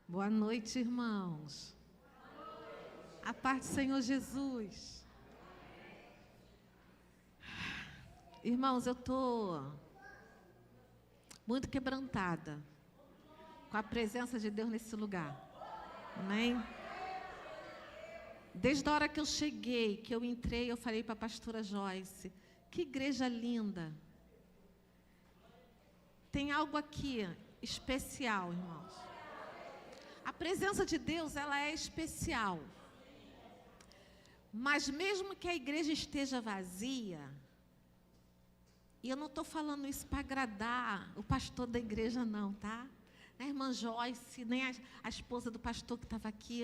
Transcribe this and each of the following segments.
Boa noite, irmãos. A paz do Senhor Jesus. Irmãos, eu estou muito quebrantada com a presença de Deus nesse lugar. Amém? Desde a hora que eu cheguei, que eu entrei, eu falei para a pastora Joyce, que igreja linda. Tem algo aqui especial, irmãos. A presença de Deus, ela é especial. Mas mesmo que a igreja esteja vazia, e eu não estou falando isso para agradar o pastor da igreja não, tá? Nem a irmã Joyce, nem a esposa do pastor que estava aqui.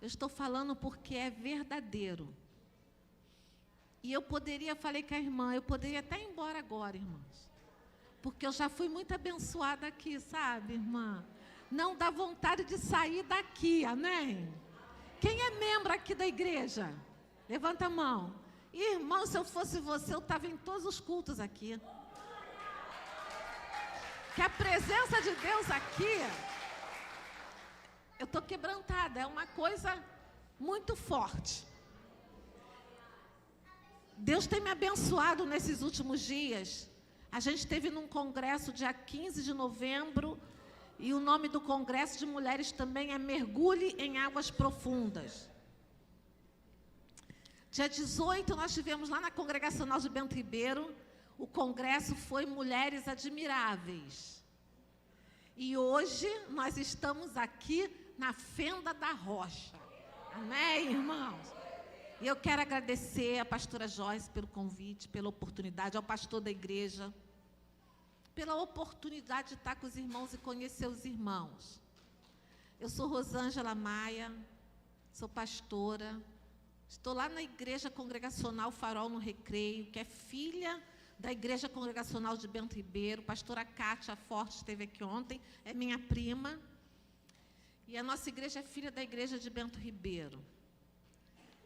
Eu estou falando porque é verdadeiro. E eu poderia, falei com a irmã, eu poderia até ir embora agora, irmãos. Porque eu já fui muito abençoada aqui, sabe, irmã? Não dá vontade de sair daqui, amém? Quem é membro aqui da igreja? Levanta a mão. Irmão, se eu fosse você, eu estava em todos os cultos aqui. Que a presença de Deus aqui, eu estou quebrantada, é uma coisa muito forte. Deus tem me abençoado nesses últimos dias. A gente esteve num congresso dia 15 de novembro, e o nome do congresso de mulheres também é Mergulhe em Águas Profundas. Dia 18, nós tivemos lá na Congregacional de Bento Ribeiro, o congresso foi Mulheres Admiráveis. E hoje nós estamos aqui na Fenda da Rocha. Amém, irmãos? E eu quero agradecer a pastora Joyce pelo convite, pela oportunidade, ao pastor da igreja, pela oportunidade de estar com os irmãos e conhecer os irmãos. Eu sou Rosângela Maia, sou pastora, estou lá na Igreja Congregacional Farol no Recreio, que é filha da Igreja Congregacional de Bento Ribeiro. Pastora Cátia Forte esteve aqui ontem, é minha prima. E a nossa igreja é filha da Igreja de Bento Ribeiro.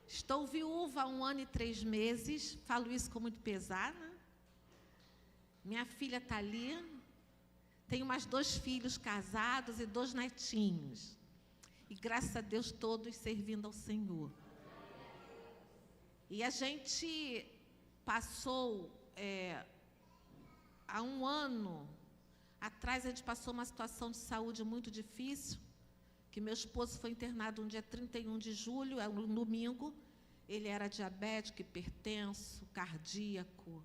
Estou viúva há 1 ano e 3 meses, falo isso com muito pesar, né? Minha filha está ali, tenho mais 2 filhos casados e 2 netinhos. E graças a Deus todos servindo ao Senhor. E a gente passou, há 1 ano atrás, a gente passou uma situação de saúde muito difícil, que meu esposo foi internado no dia 31 de julho, é um domingo. Ele era diabético, hipertenso, cardíaco,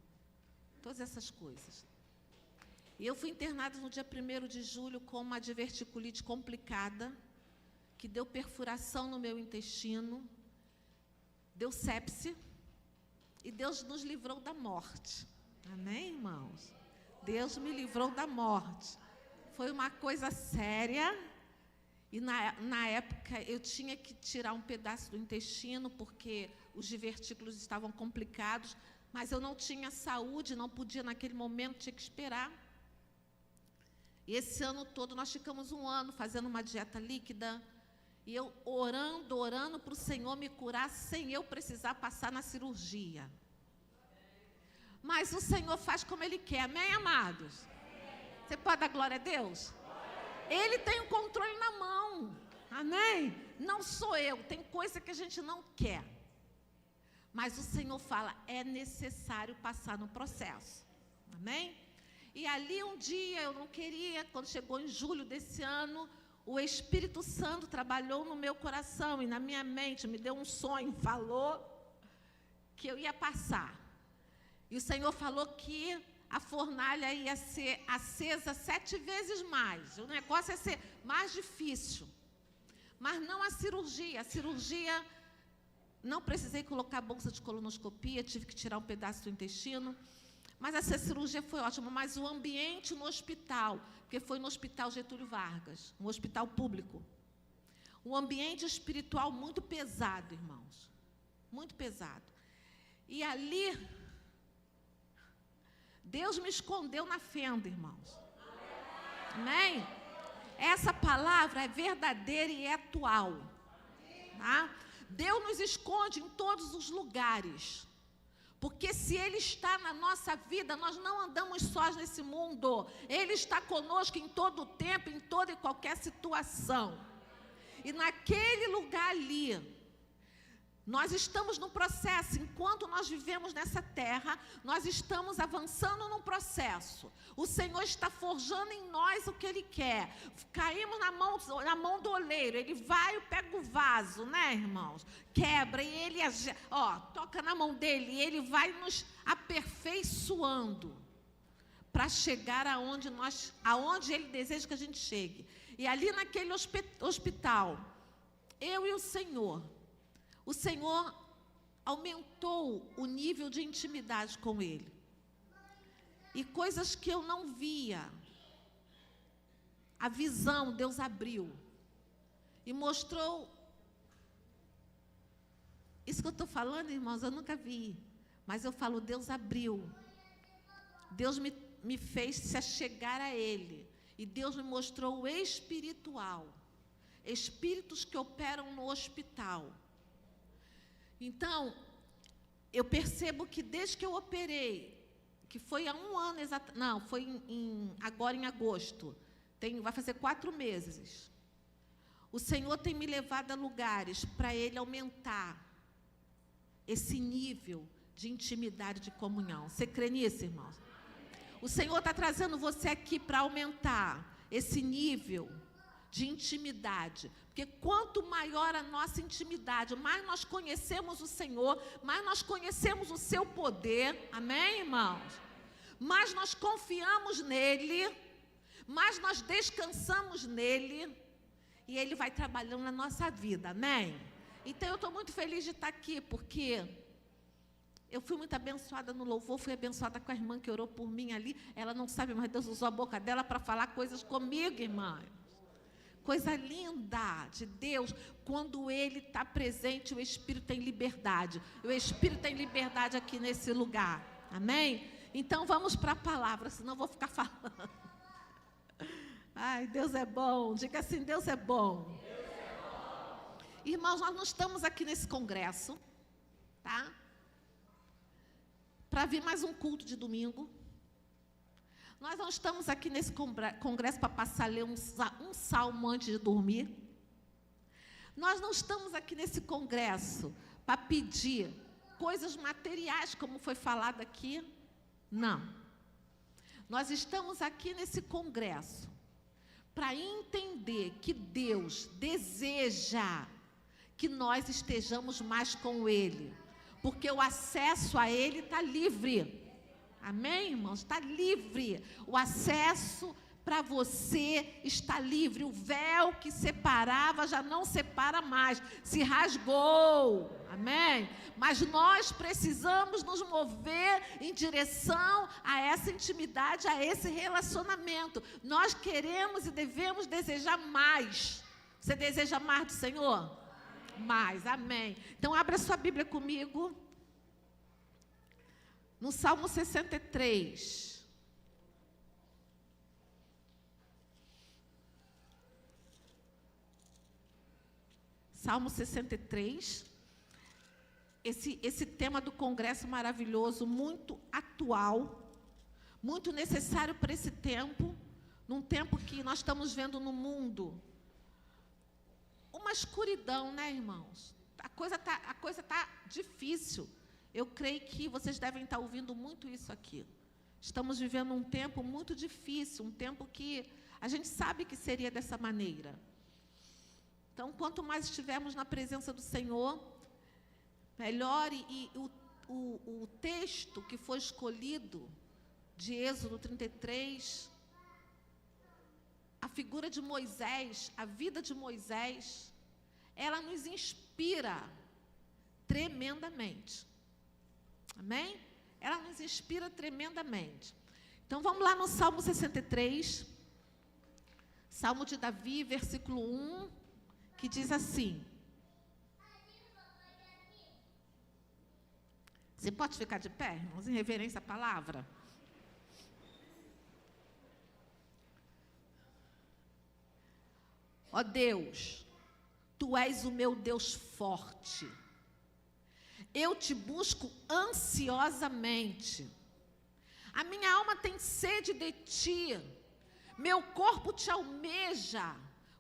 todas essas coisas. E eu fui internada no dia 1º de julho com uma diverticulite complicada, que deu perfuração no meu intestino, deu sepse, e Deus nos livrou da morte. Amém, irmãos? Deus me livrou da morte. Foi uma coisa séria, e na época eu tinha que tirar um pedaço do intestino, porque os divertículos estavam complicados, mas eu não tinha saúde, não podia naquele momento, tinha que esperar. E esse ano todo nós ficamos 1 ano fazendo uma dieta líquida, e eu orando para o Senhor me curar sem eu precisar passar na cirurgia. Mas o Senhor faz como Ele quer, amém, amados? Você pode dar glória a Deus? Ele tem o controle na mão, amém? Não sou eu, tem coisa que a gente não quer. Mas o Senhor fala, é necessário passar no processo, amém? E ali um dia eu não queria, quando chegou em julho desse ano, o Espírito Santo trabalhou no meu coração e na minha mente, me deu um sonho, falou que eu ia passar. E o Senhor falou que a fornalha ia ser acesa 7 vezes mais, o negócio ia ser mais difícil. Mas não a cirurgia não precisei colocar bolsa de colonoscopia, tive que tirar um pedaço do intestino, mas essa cirurgia foi ótima. Mas o ambiente no hospital, porque foi no Hospital Getúlio Vargas, um hospital público, um ambiente espiritual muito pesado, irmãos, muito pesado. E ali, Deus me escondeu na fenda, irmãos. Amém? Essa palavra é verdadeira e é atual, tá? Deus nos esconde em todos os lugares, Porque se Ele está na nossa vida, nós não andamos sós nesse mundo. Ele está conosco em todo o tempo, em toda e qualquer situação. E naquele lugar ali, nós estamos no processo. Enquanto nós vivemos nessa terra, nós estamos avançando num processo. O Senhor está forjando em nós o que Ele quer. Caímos na mão do oleiro. Ele vai, pega o vaso, né, irmãos? Quebra e Ele, toca na mão dele. E Ele vai nos aperfeiçoando para chegar aonde Ele deseja que a gente chegue. E ali naquele hospital, eu e o Senhor aumentou o nível de intimidade com Ele. E coisas que eu não via, a visão Deus abriu e mostrou. Isso que eu estou falando, irmãos, eu nunca vi. Mas eu falo, Deus abriu. Deus me fez se achegar a Ele. E Deus me mostrou o espiritual. Espíritos que operam no hospital. Então, eu percebo que desde que eu operei, que foi há um ano exatamente, não, foi agora em agosto, vai fazer 4 meses, o Senhor tem me levado a lugares para Ele aumentar esse nível de intimidade, de comunhão. Você crê nisso, irmãos? O Senhor está trazendo você aqui para aumentar esse nível de intimidade, porque quanto maior a nossa intimidade, mais nós conhecemos o Senhor, mais nós conhecemos o seu poder, amém, irmãos? Mais nós confiamos nele, mais nós descansamos nele, e Ele vai trabalhando na nossa vida, amém? Então eu estou muito feliz de estar aqui, porque eu fui muito abençoada no louvor, fui abençoada com a irmã que orou por mim ali. Ela não sabe, mas Deus usou a boca dela para falar coisas comigo, irmã. Coisa linda de Deus, quando Ele está presente, o Espírito tem liberdade. O Espírito tem liberdade aqui nesse lugar, amém? Então vamos para a palavra, senão eu vou ficar falando. Ai, Deus é bom, diga assim, Deus é bom. Deus é bom. Irmãos, nós não estamos aqui nesse congresso, tá? Para vir mais um culto de domingo. Nós não estamos aqui nesse congresso para passar a ler um salmo antes de dormir. Nós não estamos aqui nesse congresso para pedir coisas materiais, como foi falado aqui. Não. Nós estamos aqui nesse congresso para entender que Deus deseja que nós estejamos mais com Ele, porque o acesso a Ele está livre. Amém, irmãos? Está livre. O acesso para você está livre. O véu que separava já não separa mais. Se rasgou. Amém? Mas nós precisamos nos mover em direção a essa intimidade, a esse relacionamento. Nós queremos e devemos desejar mais. Você deseja mais do Senhor? Mais. Amém. Então, abra sua Bíblia comigo. No Salmo 63. Salmo 63. Esse tema do congresso maravilhoso, muito atual, muito necessário para esse tempo, num tempo que nós estamos vendo no mundo uma escuridão, né, irmãos? A coisa tá difícil. Eu creio que vocês devem estar ouvindo muito isso aqui. Estamos vivendo um tempo muito difícil, um tempo que a gente sabe que seria dessa maneira. Então, quanto mais estivermos na presença do Senhor, melhor. E o texto que foi escolhido, de Êxodo 33, a figura de Moisés, a vida de Moisés, ela nos inspira tremendamente. Amém? Ela nos inspira tremendamente. Então, vamos lá no Salmo 63, Salmo de Davi, versículo 1, que diz assim. Você pode ficar de pé, irmãos, em reverência à palavra? Ó Deus, Tu és o meu Deus forte. Eu te busco ansiosamente. A minha alma tem sede de ti. Meu corpo te almeja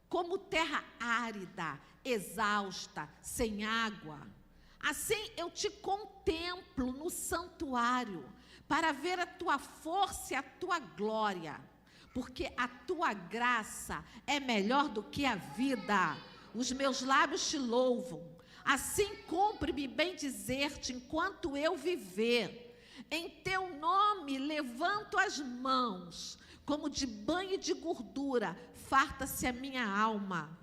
como terra árida, exausta, sem água. Assim eu te contemplo no santuário, para ver a tua força e a tua glória, porque a tua graça é melhor do que a vida. Os meus lábios te louvam. Assim cumpre-me bem dizer-te enquanto eu viver. Em teu nome levanto as mãos, como de banho de gordura, farta-se a minha alma.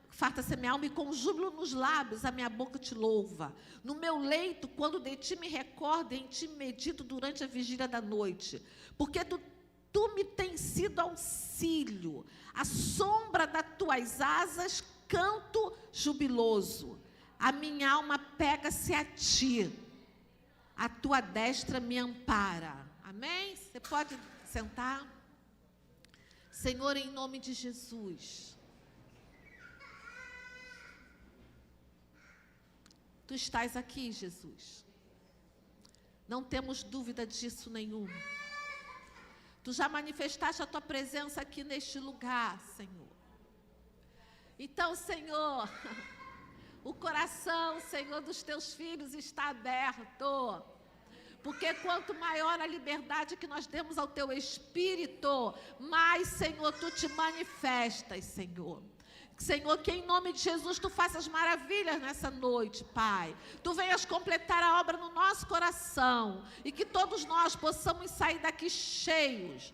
Farta-se a minha alma e com júbilo nos lábios a minha boca te louva. No meu leito, quando de ti me recordo, em ti medito durante a vigília da noite. Porque tu me tens sido auxílio, à sombra das tuas asas canto jubiloso. A minha alma pega-se a ti, a tua destra me ampara. Amém? Você pode sentar? Senhor, em nome de Jesus, tu estás aqui, Jesus. Não temos dúvida disso nenhuma. Tu já manifestaste a tua presença aqui neste lugar, Senhor. Então, Senhor, o coração, Senhor, dos teus filhos está aberto. Porque quanto maior a liberdade que nós demos ao teu Espírito, mais, Senhor, tu te manifestas, Senhor. Senhor, que em nome de Jesus tu faças maravilhas nessa noite, Pai. Tu venhas completar a obra no nosso coração e que todos nós possamos sair daqui cheios,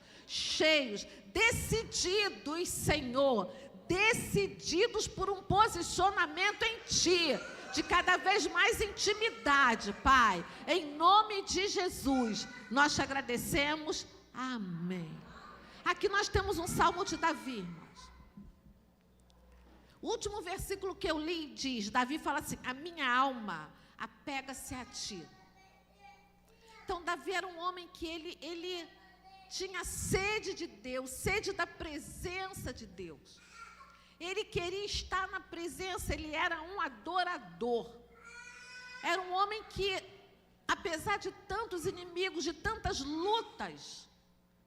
decididos, Senhor, decididos por um posicionamento em Ti, de cada vez mais intimidade, Pai. Em nome de Jesus, nós te agradecemos. Amém. Aqui nós temos um salmo de Davi, irmãos. O último versículo que eu li diz, Davi fala assim: a minha alma apega-se a ti. Então Davi era um homem que ele tinha sede de Deus, sede da presença de Deus. Ele queria estar na presença, ele era um adorador. Era um homem que, apesar de tantos inimigos, de tantas lutas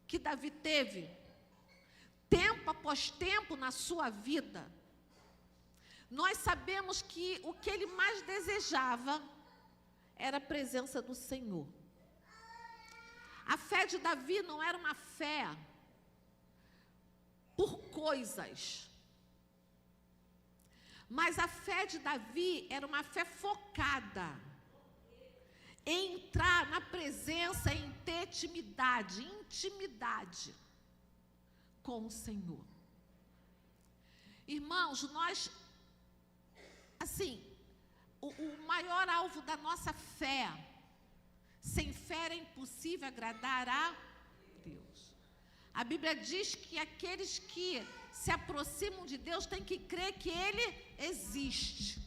que Davi teve, tempo após tempo na sua vida, nós sabemos que o que ele mais desejava era a presença do Senhor. A fé de Davi não era uma fé por coisas, mas a fé de Davi era uma fé focada em entrar na presença, em ter intimidade com o Senhor. Irmãos, nós, assim, o maior alvo da nossa fé, sem fé é impossível agradar a Deus. A Bíblia diz que aqueles que se aproximam de Deus têm que crer que Ele existe.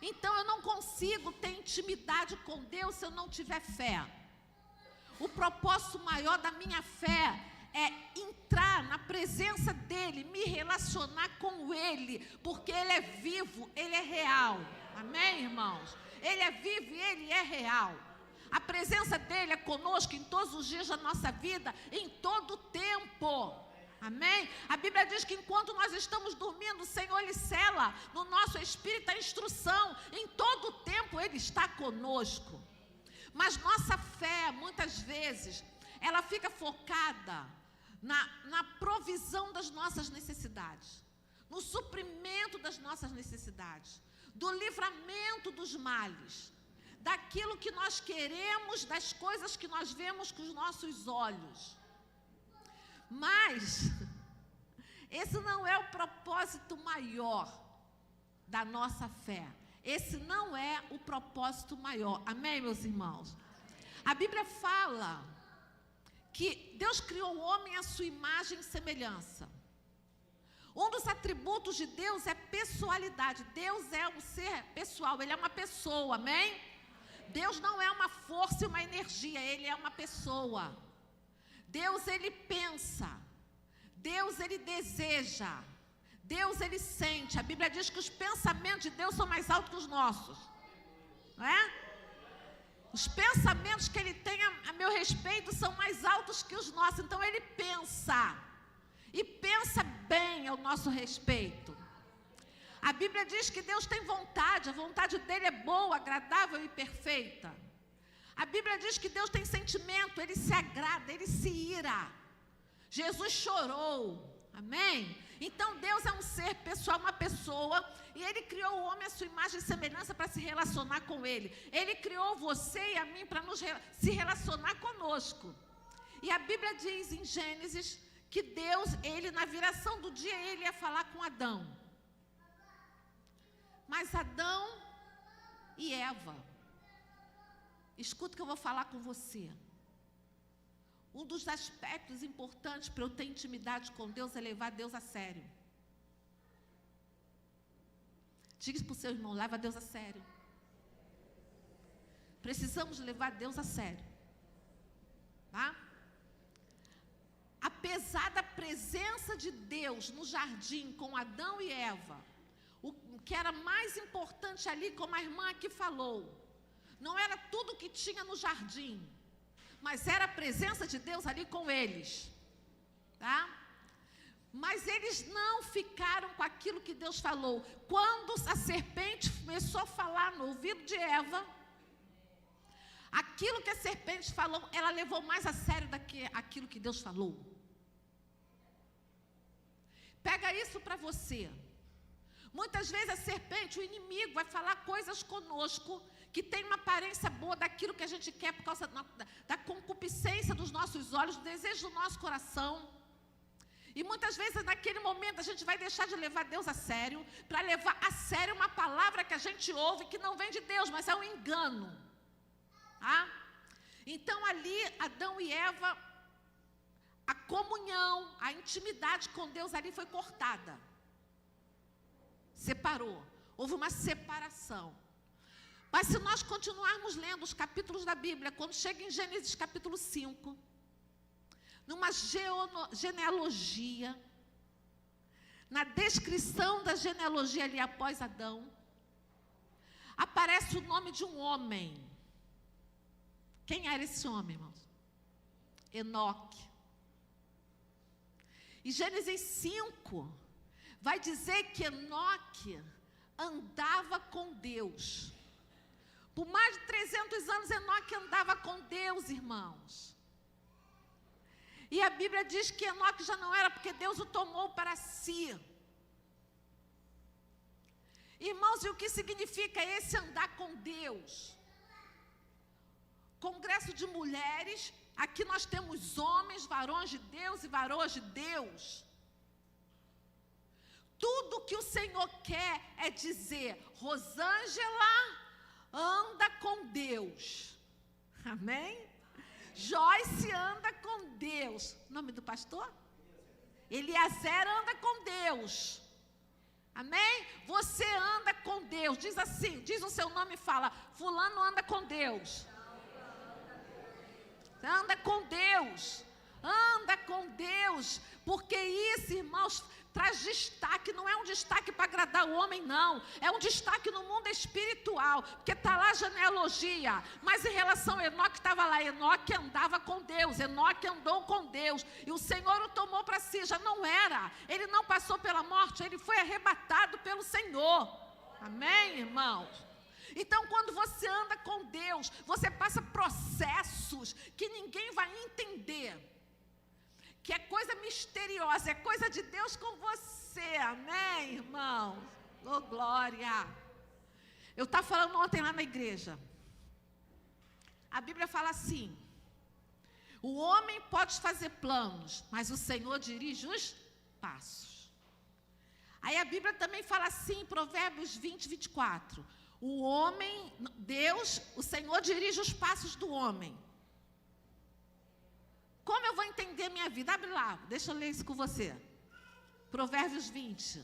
Então eu não consigo ter intimidade com Deus se eu não tiver fé. O propósito maior da minha fé é entrar na presença dEle, me relacionar com Ele, porque Ele é vivo, Ele é real. Amém, irmãos? Ele é vivo e Ele é real. A presença dEle é conosco em todos os dias da nossa vida, em todo o tempo. Amém? A Bíblia diz que enquanto nós estamos dormindo, o Senhor, Ele sela no nosso espírito a instrução. Em todo o tempo Ele está conosco. Mas nossa fé, muitas vezes, ela fica focada na provisão das nossas necessidades, no suprimento das nossas necessidades, do livramento dos males, daquilo que nós queremos, das coisas que nós vemos com os nossos olhos. Mas esse não é o propósito maior da nossa fé. Esse não é o propósito maior. Amém, meus irmãos? A Bíblia fala que Deus criou o homem à sua imagem e semelhança. Um dos atributos de Deus é pessoalidade. Deus é um ser pessoal, Ele é uma pessoa, amém? Deus não é uma força e uma energia, Ele é uma pessoa. Deus, Ele pensa. Deus, Ele deseja. Deus, ele sente. A Bíblia diz que os pensamentos de Deus são mais altos que os nossos. Não é? Os pensamentos que ele tem a meu respeito são mais altos que os nossos. Então, ele pensa. E pensa bem ao nosso respeito. A Bíblia diz que Deus tem vontade. A vontade dele é boa, agradável e perfeita. A Bíblia diz que Deus tem sentimento. Ele se agrada, ele se ira. Jesus chorou. Amém? Então, Deus é um ser pessoal, uma pessoa, e Ele criou o homem à sua imagem e semelhança para se relacionar com Ele. Ele criou você e a mim para se relacionar conosco. E a Bíblia diz em Gênesis que Deus, Ele na viração do dia, Ele ia falar com Adão. Mas Adão e Eva, escuta o que eu vou falar com você. Um dos aspectos importantes para eu ter intimidade com Deus é levar Deus a sério. Diga isso para o seu irmão, leva Deus a sério. Precisamos levar Deus a sério. Tá? Apesar da presença de Deus no jardim com Adão e Eva, o que era mais importante ali, como a irmã aqui falou, não era tudo que tinha no jardim, mas era a presença de Deus ali com eles, tá? Mas eles não ficaram com aquilo que Deus falou. Quando a serpente começou a falar no ouvido de Eva, aquilo que a serpente falou, ela levou mais a sério do que aquilo que Deus falou. Pega isso para você. Muitas vezes a serpente, o inimigo, vai falar coisas conosco que tem uma aparência boa daquilo que a gente quer por causa da concupiscência dos nossos olhos, do desejo do nosso coração. E muitas vezes naquele momento a gente vai deixar de levar Deus a sério, para levar a sério uma palavra que a gente ouve que não vem de Deus, mas é um engano. Tá? Então ali Adão e Eva, a comunhão, a intimidade com Deus ali foi cortada. Separou. Houve uma separação. Mas se nós continuarmos lendo os capítulos da Bíblia, quando chega em Gênesis capítulo 5, numa genealogia, na descrição da genealogia ali após Adão, aparece o nome de um homem. Quem era esse homem, irmãos? Enoque. E Gênesis 5 vai dizer que Enoque andava com Deus. Por mais de 300 anos, Enoque andava com Deus, irmãos. E a Bíblia diz que Enoque já não era, porque Deus o tomou para si. Irmãos, e o que significa esse andar com Deus? Congresso de mulheres, aqui nós temos homens, varões de Deus e varoas de Deus. Tudo que o Senhor quer é dizer, Rosângela anda com Deus. Amém? Joyce anda com Deus. O nome do pastor? Eliezer anda com Deus. Amém? Você anda com Deus. Diz assim, diz o seu nome e fala, fulano anda com Deus. Anda com Deus. Anda com Deus. Porque isso, irmãos, traz destaque, não é um destaque para agradar o homem, não. É um destaque no mundo espiritual, porque está lá a genealogia. Mas em relação a Enoque, estava lá, Enoque andava com Deus, Enoque andou com Deus, e o Senhor o tomou para si, já não era. Ele não passou pela morte, ele foi arrebatado pelo Senhor. Amém, irmãos? Então, quando você anda com Deus, você passa processos que ninguém vai entender. Que é coisa misteriosa, é coisa de Deus com você, amém, irmãos? Oh, glória! Eu estava falando ontem lá na igreja, a Bíblia fala assim, o homem pode fazer planos, mas o Senhor dirige os passos. Aí a Bíblia também fala assim, em Provérbios 20, 24, o homem, Deus, o Senhor dirige os passos do homem. Como eu vou entender minha vida? Abre lá, deixa eu ler isso com você. Provérbios 20.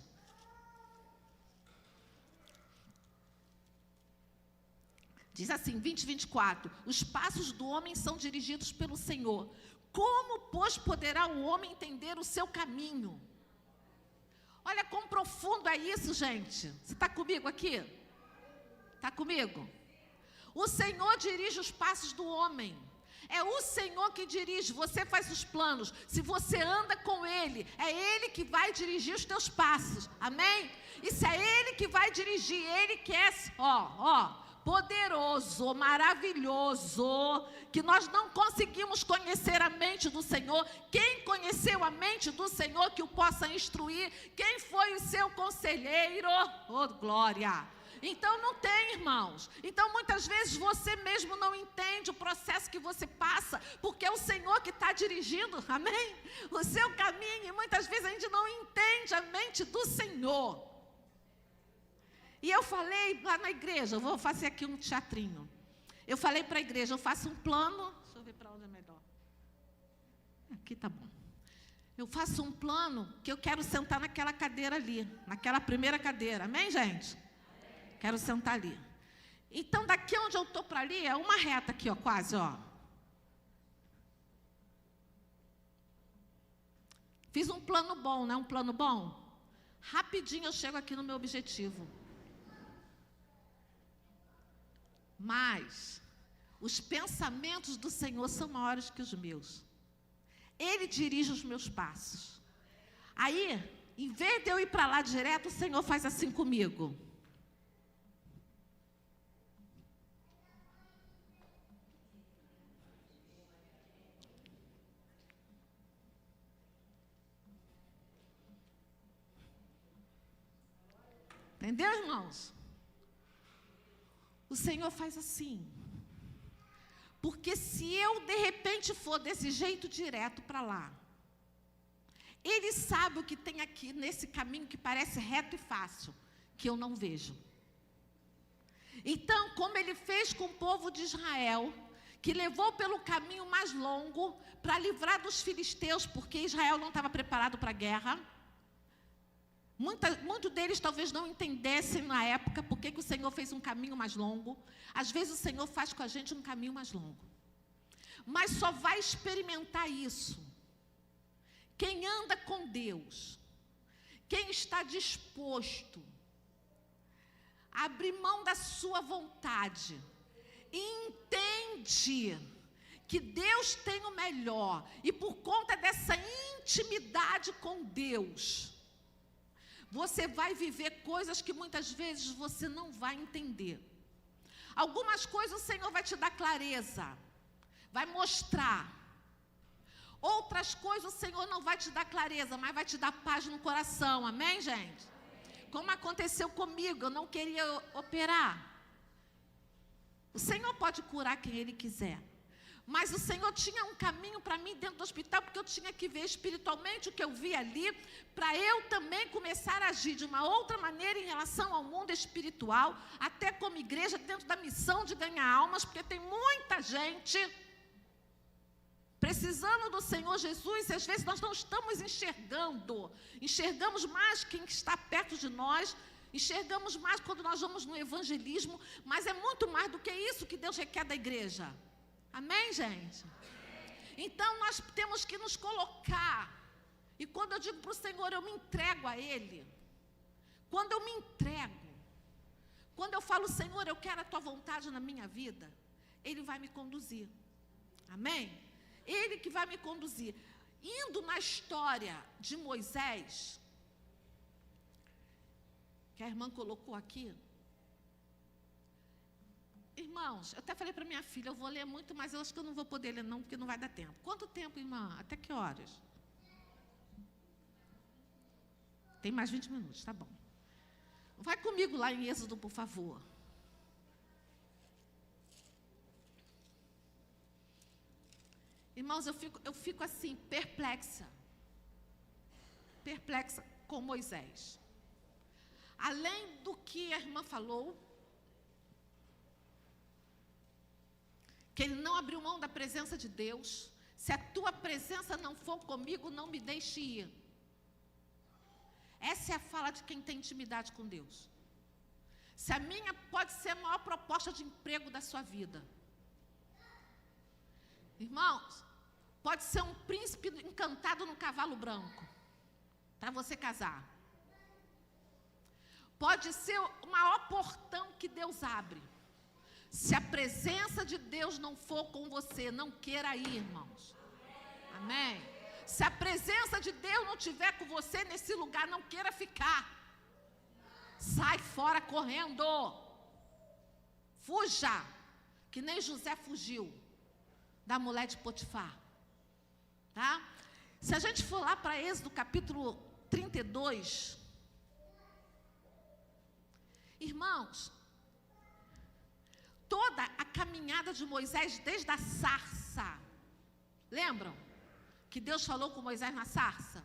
Diz assim, 20, 24. Os passos do homem são dirigidos pelo Senhor. Como, pois, poderá o homem entender o seu caminho? Olha quão profundo é isso, gente. Você está comigo aqui? Está comigo? O Senhor dirige os passos do homem. É o Senhor que dirige, você faz os planos. Se você anda com Ele, é Ele que vai dirigir os teus passos. Amém? E se é Ele que vai dirigir, Ele que é, poderoso, maravilhoso, que nós não conseguimos conhecer a mente do Senhor. Quem conheceu a mente do Senhor que o possa instruir? Quem foi o seu conselheiro? Oh, glória! Então não tem, irmãos. Então muitas vezes você mesmo não entende o processo que você passa, porque é o Senhor que está dirigindo, amém? O seu caminho, e muitas vezes a gente não entende a mente do Senhor. E eu falei lá na igreja, eu vou fazer aqui um teatrinho. Eu falei para a igreja, eu faço um plano, deixa eu ver para onde é melhor. Aqui tá bom. Eu faço um plano que eu quero sentar naquela cadeira ali, naquela primeira cadeira, amém, gente? Quero sentar ali. Então, daqui onde eu estou para ali, é uma reta aqui, ó, quase, ó. Fiz um plano bom, né? Um plano bom. Rapidinho eu chego aqui no meu objetivo. Mas os pensamentos do Senhor são maiores que os meus. Ele dirige os meus passos. Aí, em vez de eu ir para lá direto, o Senhor faz assim comigo. Entendeu, irmãos? O Senhor faz assim. Porque se eu, de repente, for desse jeito direto para lá, Ele sabe o que tem aqui nesse caminho que parece reto e fácil, que eu não vejo. Então, como Ele fez com o povo de Israel, que levou pelo caminho mais longo para livrar dos filisteus, porque Israel não estava preparado para a guerra. Muitos deles talvez não entendessem na época porque que o Senhor fez um caminho mais longo. Às vezes o Senhor faz com a gente um caminho mais longo. Mas só vai experimentar isso quem anda com Deus, quem está disposto a abrir mão da sua vontade e entende que Deus tem o melhor. E por conta dessa intimidade com Deus, você vai viver coisas que muitas vezes você não vai entender. Algumas coisas o Senhor vai te dar clareza, vai mostrar. Outras coisas o Senhor não vai te dar clareza, mas vai te dar paz no coração. Amém, gente? Como aconteceu comigo, eu não queria operar. O Senhor pode curar quem Ele quiser. Mas o Senhor tinha um caminho para mim dentro do hospital, porque eu tinha que ver espiritualmente o que eu vi ali, para eu também começar a agir de uma outra maneira em relação ao mundo espiritual, até como igreja, dentro da missão de ganhar almas, porque tem muita gente precisando do Senhor Jesus, e às vezes nós não estamos enxergando. Enxergamos mais quem está perto de nós, enxergamos mais quando nós vamos no evangelismo, mas é muito mais do que isso que Deus requer da igreja. Amém, gente? Então nós temos que nos colocar. E quando eu digo para o Senhor, eu me entrego a Ele. Quando eu me entrego, quando eu falo, Senhor, eu quero a Tua vontade na minha vida, Ele vai me conduzir. Amém? Ele que vai me conduzir. Indo na história de Moisés, que a irmã colocou aqui. Irmãos, eu até falei para minha filha, eu vou ler muito, mas eu acho que eu não vou poder ler não, porque não vai dar tempo. Quanto tempo, irmã? Até que horas? Tem mais 20 minutos, tá bom. Vai comigo lá em Êxodo, por favor. Irmãos, eu fico assim, perplexa. Perplexa com Moisés. Além do que a irmã falou, que ele não abriu mão da presença de Deus. Se a tua presença não for comigo, não me deixe ir. Essa é a fala de quem tem intimidade com Deus. Se a minha pode ser a maior proposta de emprego da sua vida. Irmãos, pode ser um príncipe encantado no cavalo branco, para você casar. pode ser o maior portão que Deus abre. Se a presença de Deus não for com você, não queira ir, irmãos. Amém? Se a presença de Deus não estiver com você nesse lugar, não queira ficar. Sai fora correndo. Fuja, que nem José fugiu da mulher de Potifar. Tá? Se a gente for lá para Êxodo capítulo 32, irmãos, toda a caminhada de Moisés desde a sarça, lembram? Que Deus falou com Moisés na sarça?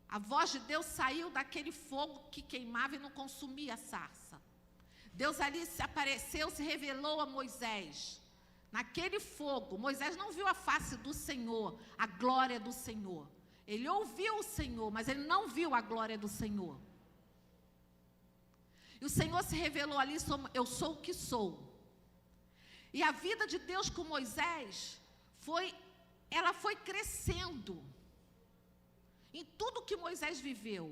A voz de Deus saiu daquele fogo que queimava e não consumia a sarça. Deus ali se apareceu, se revelou a Moisés. Naquele fogo, Moisés não viu a face do Senhor, a glória do Senhor. Ele ouviu o Senhor, mas ele não viu a glória do Senhor. E o Senhor se revelou ali, eu sou o que sou. E a vida de Deus com Moisés ela foi crescendo. Em tudo que Moisés viveu,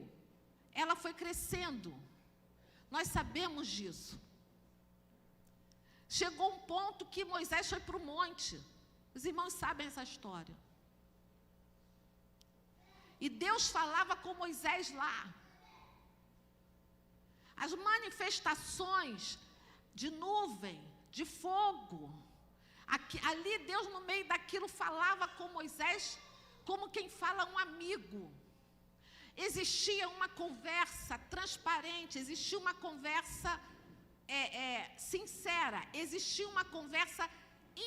ela foi crescendo. Nós sabemos disso. Chegou um ponto que Moisés foi para o monte. Os irmãos sabem essa história. E Deus falava com Moisés lá. As manifestações de nuvem, de fogo. Ali Deus no meio daquilo falava com Moisés como quem fala um amigo. Existia uma conversa transparente, existia uma conversa sincera, existia uma conversa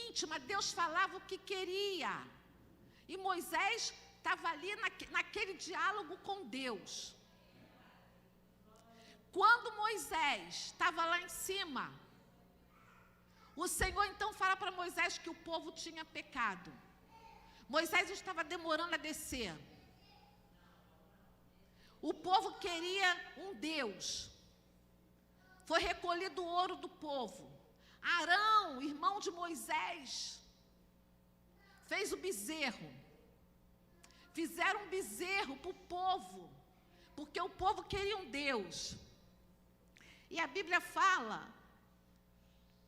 íntima. Deus falava o que queria. E Moisés estava ali naquele diálogo com Deus. Quando Moisés estava lá em cima, o Senhor então fala para Moisés que o povo tinha pecado. Moisés estava demorando a descer. O povo queria um Deus. Foi recolhido o ouro do povo. Arão, irmão de Moisés, fez o bezerro. Fizeram um bezerro para o povo, porque o povo queria um Deus. E a Bíblia fala,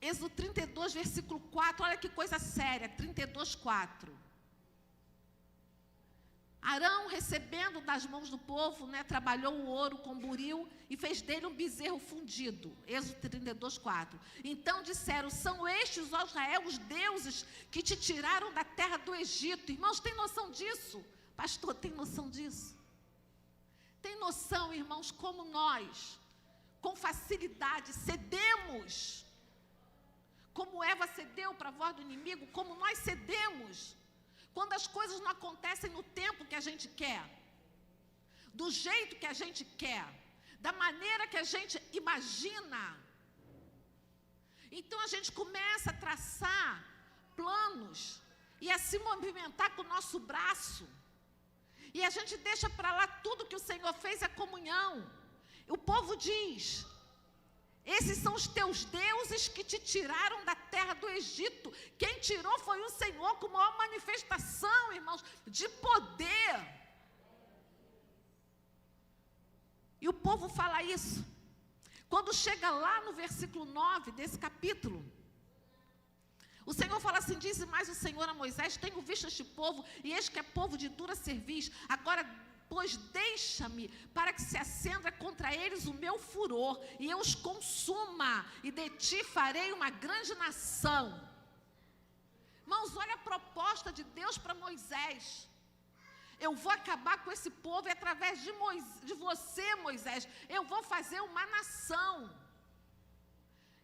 Êxodo 32, versículo 4, olha que coisa séria, 32, 4. Arão, recebendo das mãos do povo, trabalhou o ouro com buril e fez dele um bezerro fundido. Êxodo 32, 4. Então disseram, são estes, ó Israel, os deuses que te tiraram da terra do Egito. Irmãos, tem noção disso? Pastor, tem noção disso? Tem noção, irmãos, como nós, com facilidade, cedemos, como Eva cedeu para a voz do inimigo, como nós cedemos, quando as coisas não acontecem no tempo que a gente quer, do jeito que a gente quer, da maneira que a gente imagina. Então a gente começa a traçar planos e a se movimentar com o nosso braço. E a gente deixa para lá tudo que o Senhor fez, a comunhão. O povo diz, esses são os teus deuses que te tiraram da terra do Egito. Quem tirou foi o Senhor, com maior manifestação, irmãos, de poder. E o povo fala isso. Quando chega lá no versículo 9 desse capítulo, o Senhor fala assim, disse mais o Senhor a Moisés, tenho visto este povo, e eis que é povo de dura cerviz. Agora, pois deixa-me, para que se acenda contra eles o meu furor, e eu os consuma, e de ti farei uma grande nação. Irmãos, olha a proposta de Deus para Moisés. Eu vou acabar com esse povo, e através de você, Moisés, eu vou fazer uma nação.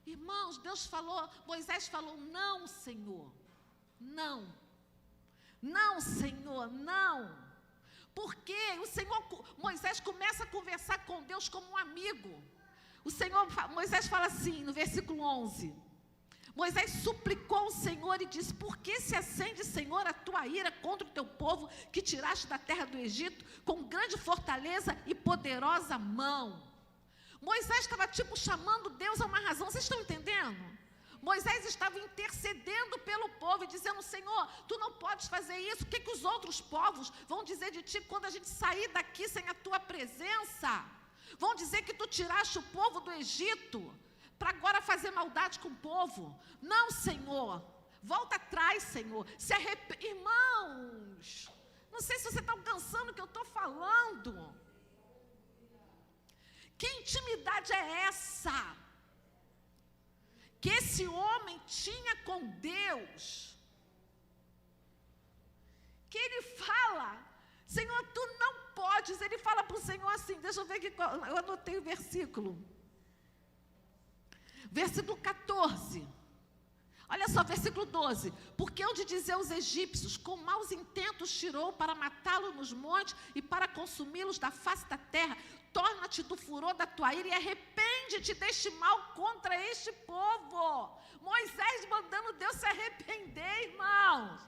Irmãos, Moisés falou, não, Senhor, não. Não, Senhor, não. Porque Moisés começa a conversar com Deus como um amigo. Moisés fala assim, no versículo 11. Moisés suplicou ao Senhor e disse, por que se acende, Senhor, a tua ira contra o teu povo, que tiraste da terra do Egito, com grande fortaleza e poderosa mão? Moisés estava chamando Deus a uma razão, vocês estão entendendo? Moisés estava intercedendo pelo povo e dizendo: Senhor, tu não podes fazer isso. O que os outros povos vão dizer de ti quando a gente sair daqui sem a tua presença? Vão dizer que tu tiraste o povo do Egito para agora fazer maldade com o povo. Não, Senhor. Volta atrás, Senhor. Irmãos, não sei se você está alcançando o que eu estou falando. Que intimidade é essa que esse homem tinha com Deus? Que ele fala: Senhor, tu não podes. Ele fala para o Senhor assim, deixa eu ver aqui, eu anotei o versículo. Versículo 14. Olha só, versículo 12. Porque eu de dizer aos egípcios, com maus intentos tirou para matá-los nos montes e para consumi-los da face da terra. Torna-te do furor da tua ira e arrepende-te deste mal contra este povo. Moisés mandando Deus se arrepender, irmãos.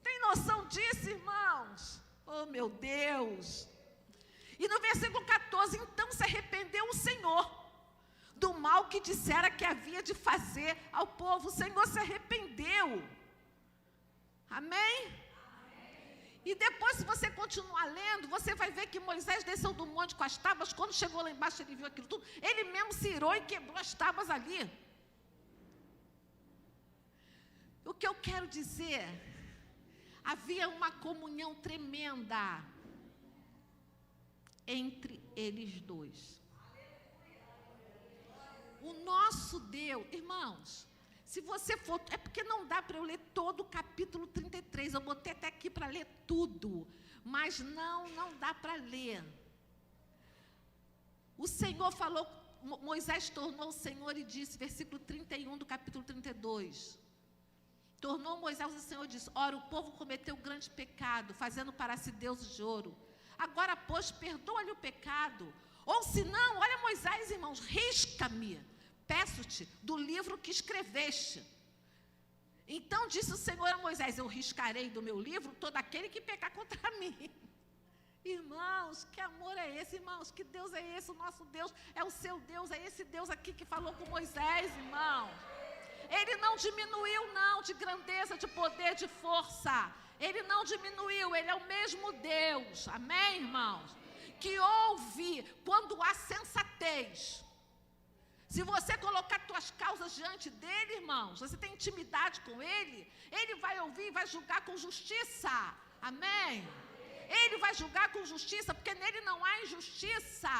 Tem noção disso, irmãos? Oh, meu Deus. E no versículo 14, então se arrependeu o Senhor do mal que dissera que havia de fazer ao povo. O Senhor se arrependeu. Amém? E depois, se você continuar lendo, você vai ver que Moisés desceu do monte com as tábuas. Quando chegou lá embaixo, ele viu aquilo tudo. Ele mesmo se irou e quebrou as tábuas ali. O que eu quero dizer, havia uma comunhão tremenda entre eles dois. O nosso Deus, irmãos, se você for, é porque não dá para eu ler todo o capítulo 33, eu botei até aqui para ler tudo, mas não dá para ler. O Senhor falou, Moisés tornou o Senhor e disse, versículo 31 do capítulo 32, tornou Moisés o Senhor e disse: ora, o povo cometeu grande pecado, fazendo para si deuses de ouro. Agora, pois, perdoa-lhe o pecado. Ou se não, olha Moisés, irmãos, risca-me, peço-te, do livro que escreveste. Então disse o Senhor a Moisés: eu riscarei do meu livro todo aquele que pecar contra mim. Irmãos, que amor é esse, irmãos? Que Deus é esse? O nosso Deus é o seu Deus, é esse Deus aqui que falou com Moisés, irmãos. Ele não diminuiu, não, de grandeza, de poder, de força. Ele não diminuiu, ele é o mesmo Deus. Amém, irmãos? Que ouve quando há sensatez. Se você colocar suas causas diante dele, irmãos, você tem intimidade com ele, ele vai ouvir e vai julgar com justiça. Amém? Ele vai julgar com justiça, porque nele não há injustiça.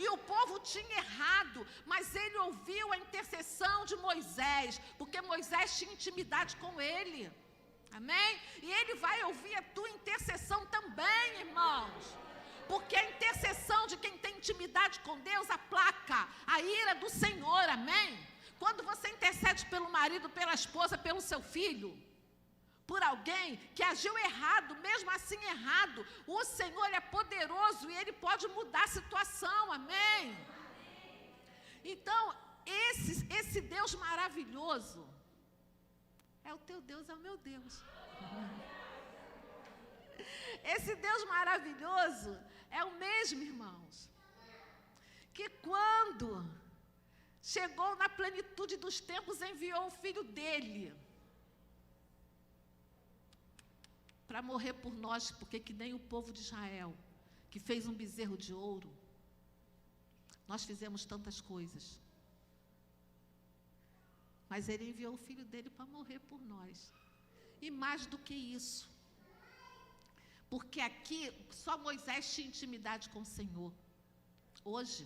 E o povo tinha errado, mas ele ouviu a intercessão de Moisés, porque Moisés tinha intimidade com ele. Amém? E ele vai ouvir a tua intercessão também, irmãos. Porque a intercessão de quem tem intimidade com Deus aplaca a ira do Senhor, amém? Quando você intercede pelo marido, pela esposa, pelo seu filho, por alguém que agiu errado, mesmo assim errado, o Senhor é poderoso e Ele pode mudar a situação, amém? Então, esse Deus maravilhoso, é o teu Deus, é o meu Deus. Esse Deus maravilhoso é o mesmo, irmãos, que quando chegou na plenitude dos tempos, enviou o Filho dele para morrer por nós, porque que nem o povo de Israel, que fez um bezerro de ouro, nós fizemos tantas coisas, mas ele enviou o Filho dele para morrer por nós. E mais do que isso, porque aqui só Moisés tinha intimidade com o Senhor. Hoje,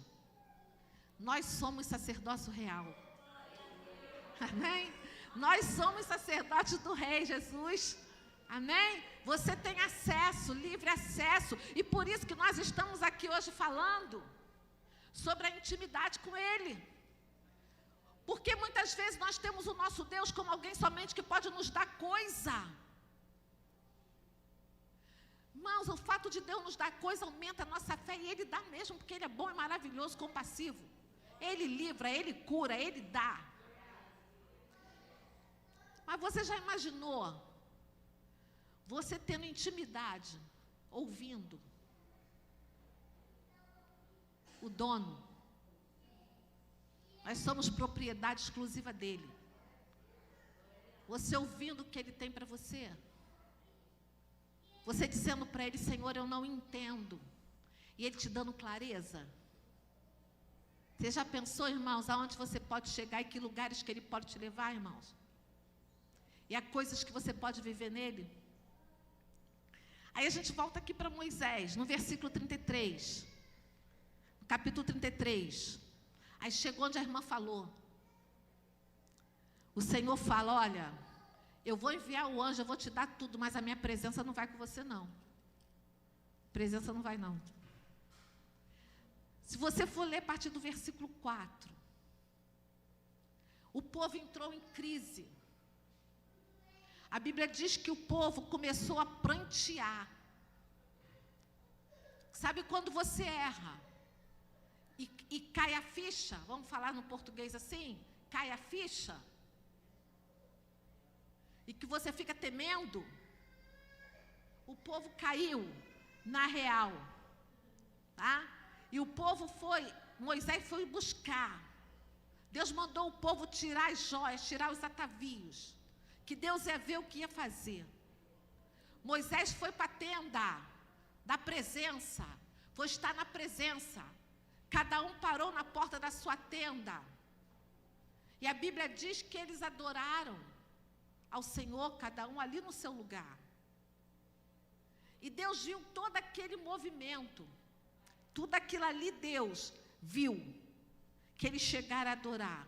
nós somos sacerdócio real. Amém? Nós somos sacerdotes do Rei Jesus. Amém? Você tem acesso, livre acesso. E por isso que nós estamos aqui hoje falando sobre a intimidade com Ele. Porque muitas vezes nós temos o nosso Deus como alguém somente que pode nos dar coisa. Irmãos, o fato de Deus nos dar coisa aumenta a nossa fé, e Ele dá mesmo, porque Ele é bom e maravilhoso, compassivo. Ele livra, Ele cura, Ele dá. Mas você já imaginou você tendo intimidade, ouvindo o dono, Nós somos propriedade exclusiva dele. Você ouvindo o que ele tem para você. Você dizendo para ele, Senhor, eu não entendo. E ele te dando clareza. Você já pensou, irmãos, aonde você pode chegar e que lugares que ele pode te levar, irmãos? E há coisas que você pode viver nele? Aí a gente volta aqui para Moisés, no versículo 33. No capítulo 33. Aí chegou onde a irmã falou. O Senhor fala, olha, eu vou enviar o anjo, eu vou te dar tudo, mas a minha presença não vai com você, não. Presença não vai, não. Se você for ler a partir do versículo 4, o povo entrou em crise. A Bíblia diz que o povo começou a prantear. Sabe quando você erra e cai a ficha? Vamos falar no português assim? Cai a ficha? E que você fica temendo? O povo caiu na real. Tá? E o povo foi, Moisés foi buscar. Deus mandou o povo tirar as joias, tirar os atavios. Que Deus ia ver o que ia fazer. Moisés foi para a tenda da presença. Foi estar na presença. Cada um parou na porta da sua tenda. E a Bíblia diz que eles adoraram ao Senhor, cada um ali no seu lugar. E Deus viu todo aquele movimento. Tudo aquilo ali Deus viu. Que eles chegaram a adorar.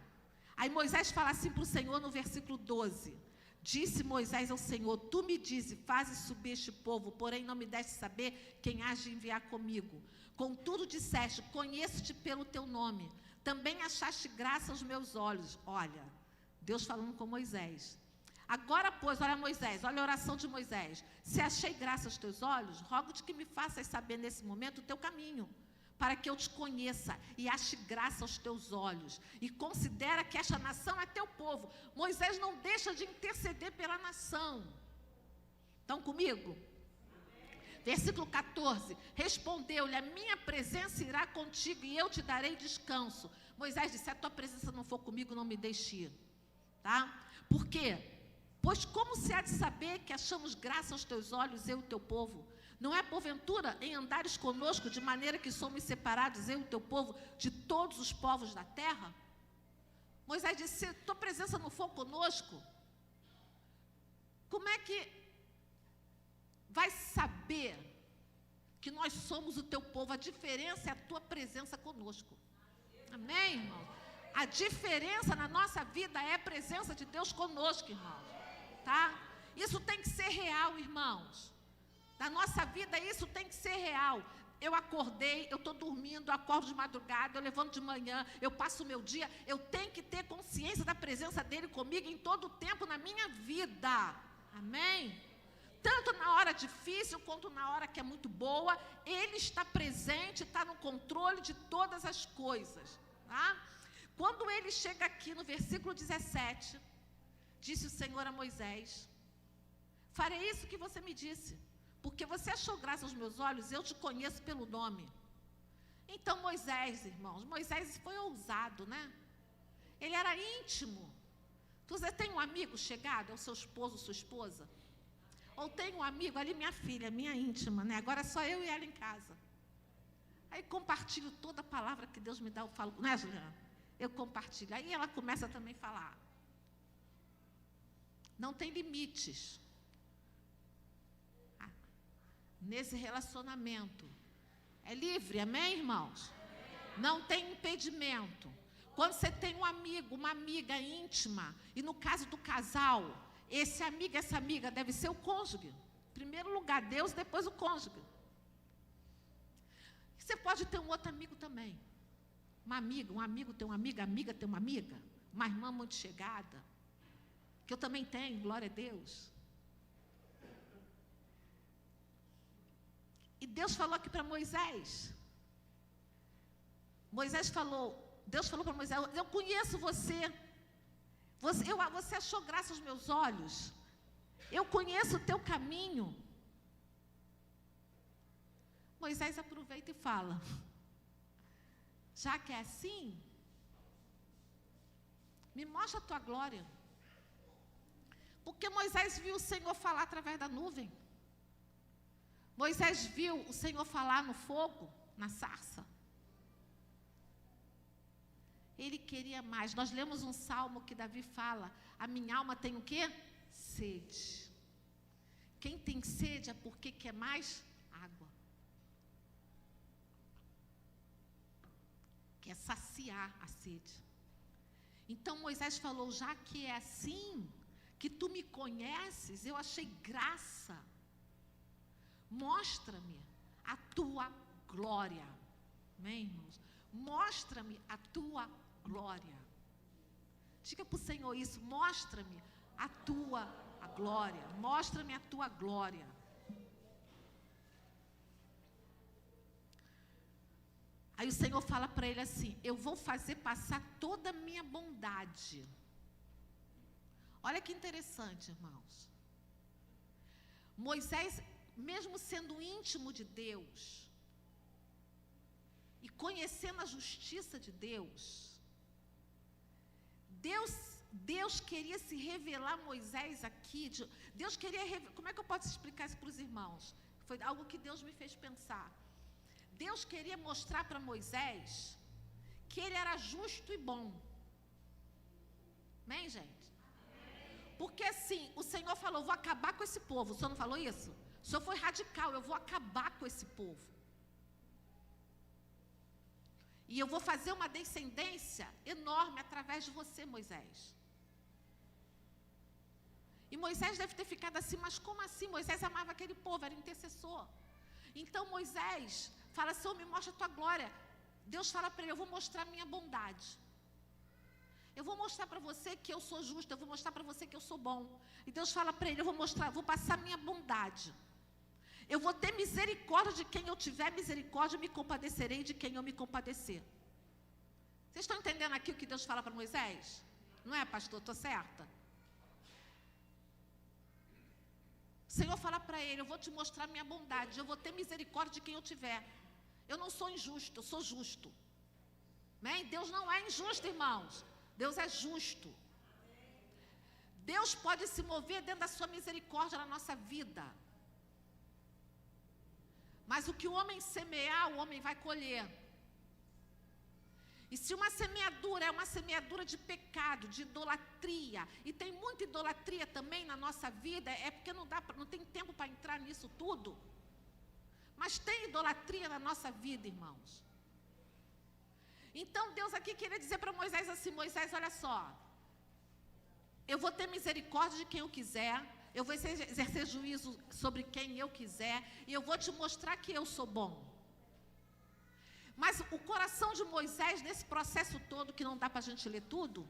Aí Moisés fala assim para o Senhor no versículo 12. Disse Moisés ao Senhor, tu me dizes, fazes subir este povo, porém não me deste saber quem hás de enviar comigo. Contudo disseste, conheço-te pelo teu nome. Também achaste graça aos meus olhos. Olha, Deus falando com Moisés. Agora, pois, olha Moisés, olha a oração de Moisés. Se achei graça aos teus olhos, rogo-te que me faças saber nesse momento o teu caminho, para que eu te conheça e ache graça aos teus olhos. E considera que esta nação é teu povo. Moisés não deixa de interceder pela nação. Estão comigo? Versículo 14. Respondeu-lhe, a minha presença irá contigo e eu te darei descanso. Moisés disse, se a tua presença não for comigo, não me deixe ir. Tá? Por quê? Pois como se há de saber que achamos graça aos teus olhos, eu e o teu povo? Não é porventura em andares conosco, de maneira que somos separados, eu e o teu povo, de todos os povos da terra? Moisés disse, se tua presença não for conosco, como é que vai saber que nós somos o teu povo? A diferença é a tua presença conosco. Amém, irmão? A diferença na nossa vida é a presença de Deus conosco, irmãos. Tá? Isso tem que ser real, irmãos. Na nossa vida isso tem que ser real. Eu acordei, eu estou dormindo, eu acordo de madrugada, eu levanto de manhã, eu passo o meu dia. Eu tenho que ter consciência da presença dele comigo em todo o tempo na minha vida. Amém? Tanto na hora difícil quanto na hora que é muito boa, ele está presente, está no controle de todas as coisas. Tá? Quando ele chega aqui no versículo 17, disse o Senhor a Moisés, farei isso que você me disse, porque você achou graça aos meus olhos, eu te conheço pelo nome. Então Moisés, irmãos, Moisés foi ousado, né? Ele era íntimo. Você tem um amigo chegado, é o seu esposo, sua esposa? Ou tem um amigo, ali minha filha, minha íntima, né? Agora é só eu e ela em casa. Aí compartilho toda a palavra que Deus me dá, eu falo, né, Juliana? Eu compartilho. Aí ela começa também a falar. Não tem limites. Nesse relacionamento. É livre, amém, irmãos? Não tem impedimento. Quando você tem um amigo, uma amiga íntima, e no caso do casal, esse amigo, essa amiga deve ser o cônjuge. Em primeiro lugar, Deus, depois o cônjuge. Você pode ter um outro amigo também. Uma amiga, um amigo tem uma amiga tem uma amiga, uma irmã muito chegada, que eu também tenho, glória a Deus. E Deus falou aqui para Moisés. Moisés falou, Deus falou para Moisés, eu conheço você. Você achou graça aos meus olhos. Eu conheço o teu caminho. Moisés aproveita e fala, já que é assim, Me mostra a tua glória. Porque Moisés viu o Senhor falar através da nuvem. Moisés viu o Senhor falar no fogo, na sarça. Ele queria mais. Nós lemos um salmo que Davi fala: a minha alma tem o quê? Sede. Quem tem sede é porque quer mais água. Quer saciar a sede. Então Moisés falou: já que é assim, que tu me conheces, eu achei graça. Mostra-me a tua glória. Amém, irmãos? Mostra-me a tua glória. Diga para o Senhor isso: mostra-me a tua glória. Mostra-me a tua glória. Aí o Senhor fala para ele assim: eu vou fazer passar toda a minha bondade. Olha que interessante, irmãos. Moisés, mesmo sendo íntimo de Deus e conhecendo a justiça de Deus, Deus queria se revelar a Moisés aqui. Deus queria, como é que eu posso explicar isso para os irmãos? Foi algo que Deus me fez pensar. Deus queria mostrar para Moisés que ele era justo e bom. Amém, gente? Porque assim, o Senhor falou: vou acabar com esse povo. O Senhor não falou isso? O Senhor foi radical: eu vou acabar com esse povo. E eu vou fazer uma descendência enorme através de você, Moisés. E Moisés deve ter ficado assim: mas como assim? Moisés amava aquele povo, era intercessor. Então Moisés fala: Senhor, me mostra a tua glória. Deus fala para ele: eu vou mostrar a minha bondade. Eu vou mostrar para você que eu sou justo, eu vou mostrar para você que eu sou bom. E Deus fala para ele: eu vou passar minha bondade. Eu vou ter misericórdia de quem eu tiver misericórdia, me compadecerei de quem eu me compadecer. Vocês estão entendendo aqui o que Deus fala para Moisés? Não é, pastor? Estou certa? O Senhor fala para ele: eu vou te mostrar minha bondade, eu vou ter misericórdia de quem eu tiver. Eu não sou injusto, eu sou justo. Amém? Deus não é injusto, irmãos. Deus é justo. Deus pode se mover dentro da sua misericórdia na nossa vida. Mas o que o homem semear, o homem vai colher. E se uma semeadura é uma semeadura de pecado, de idolatria, e tem muita idolatria também na nossa vida, é porque não tem tempo para entrar nisso tudo. Mas tem idolatria na nossa vida, irmãos. Então Deus aqui queria dizer para Moisés assim: Moisés, olha só, eu vou ter misericórdia de quem eu quiser, eu vou exercer juízo sobre quem eu quiser, e eu vou te mostrar que eu sou bom. Mas o coração de Moisés, nesse processo todo, que não dá para a gente ler tudo,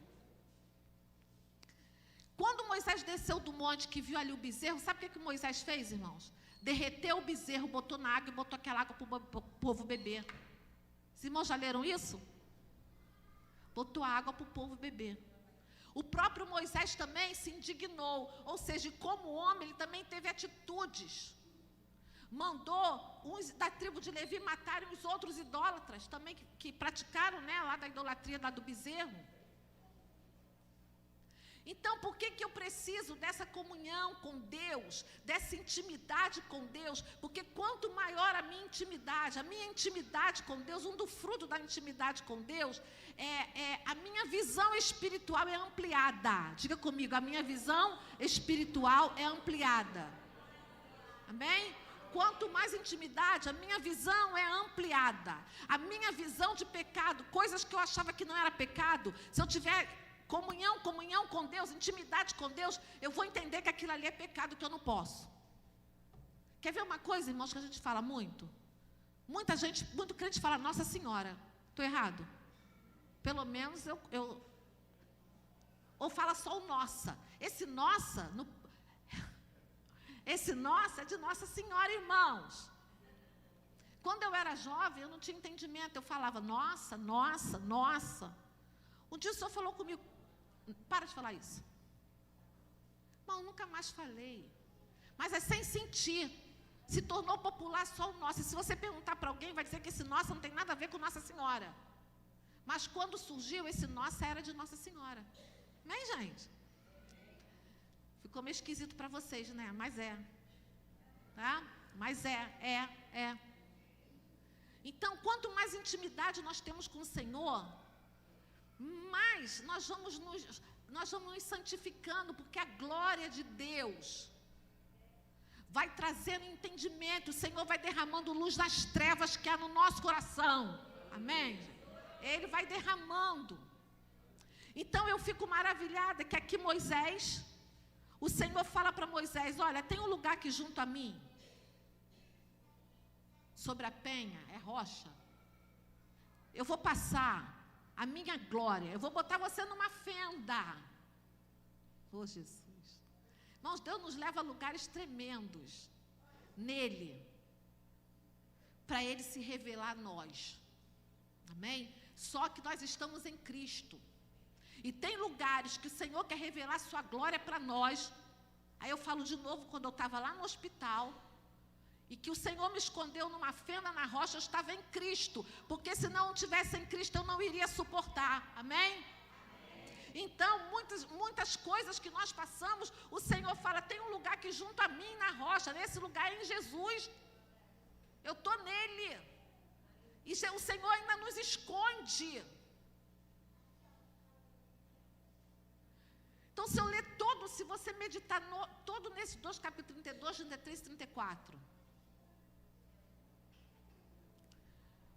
quando Moisés desceu do monte, que viu ali o bezerro, sabe o que Moisés fez, irmãos? Derreteu o bezerro, botou na água e botou aquela água para o povo beber. Os irmãos já leram isso? Botou a água para o povo beber. O próprio Moisés também se indignou, ou seja, como homem, ele também teve atitudes. Mandou uns da tribo de Levi matarem os outros idólatras, também que praticaram, né, lá da idolatria lá do bezerro. Então, por que eu preciso dessa comunhão com Deus, dessa intimidade com Deus? Porque quanto maior a minha intimidade com Deus, um do fruto da intimidade com Deus, a minha visão espiritual é ampliada. Diga comigo: a minha visão espiritual é ampliada. Amém? Quanto mais intimidade, a minha visão é ampliada. A minha visão de pecado, coisas que eu achava que não era pecado, se eu tiver comunhão com Deus, intimidade com Deus, eu vou entender que aquilo ali é pecado, que eu não posso. Quer ver uma coisa, irmãos, que a gente fala muito? Muito crente fala: Nossa Senhora. Estou errado? Pelo menos ou fala só o nossa. Esse nossa é de Nossa Senhora, irmãos. Quando eu era jovem, eu não tinha entendimento. Eu falava: nossa, nossa, nossa. Um dia o Senhor falou comigo: para de falar isso. Mas eu nunca mais falei. Mas é sem sentir. Se tornou popular só o nosso. E se você perguntar para alguém, vai dizer que esse nossa não tem nada a ver com Nossa Senhora. Mas quando surgiu, esse nossa era de Nossa Senhora. Amém, gente? Ficou meio esquisito para vocês, né? Mas é. Tá? Mas é. Então, quanto mais intimidade nós temos com o Senhor, mais nós vamos nos santificando, porque a glória de Deus vai trazendo entendimento. O Senhor vai derramando luz nas trevas que há no nosso coração. Amém? Ele vai derramando. Então eu fico maravilhada que aqui Moisés, o Senhor fala para Moisés: olha, tem um lugar aqui junto a mim, sobre a penha, é rocha. Eu vou passar a minha glória, eu vou botar você numa fenda. Oh, Jesus. Irmãos, Deus nos leva a lugares tremendos nele, para Ele se revelar a nós. Amém? Só que nós estamos em Cristo. E tem lugares que o Senhor quer revelar a sua glória para nós. Aí eu falo de novo, quando eu estava lá no hospital, e que o Senhor me escondeu numa fenda na rocha, eu estava em Cristo. Porque se não tivesse em Cristo, eu não iria suportar. Amém? Então, muitas coisas que nós passamos, o Senhor fala: tem um lugar aqui junto a mim na rocha, nesse lugar é em Jesus. Eu estou nele. E o Senhor ainda nos esconde. Então, se eu ler todo, se você meditar todo nesses 2 capítulos 32, 33 e 34,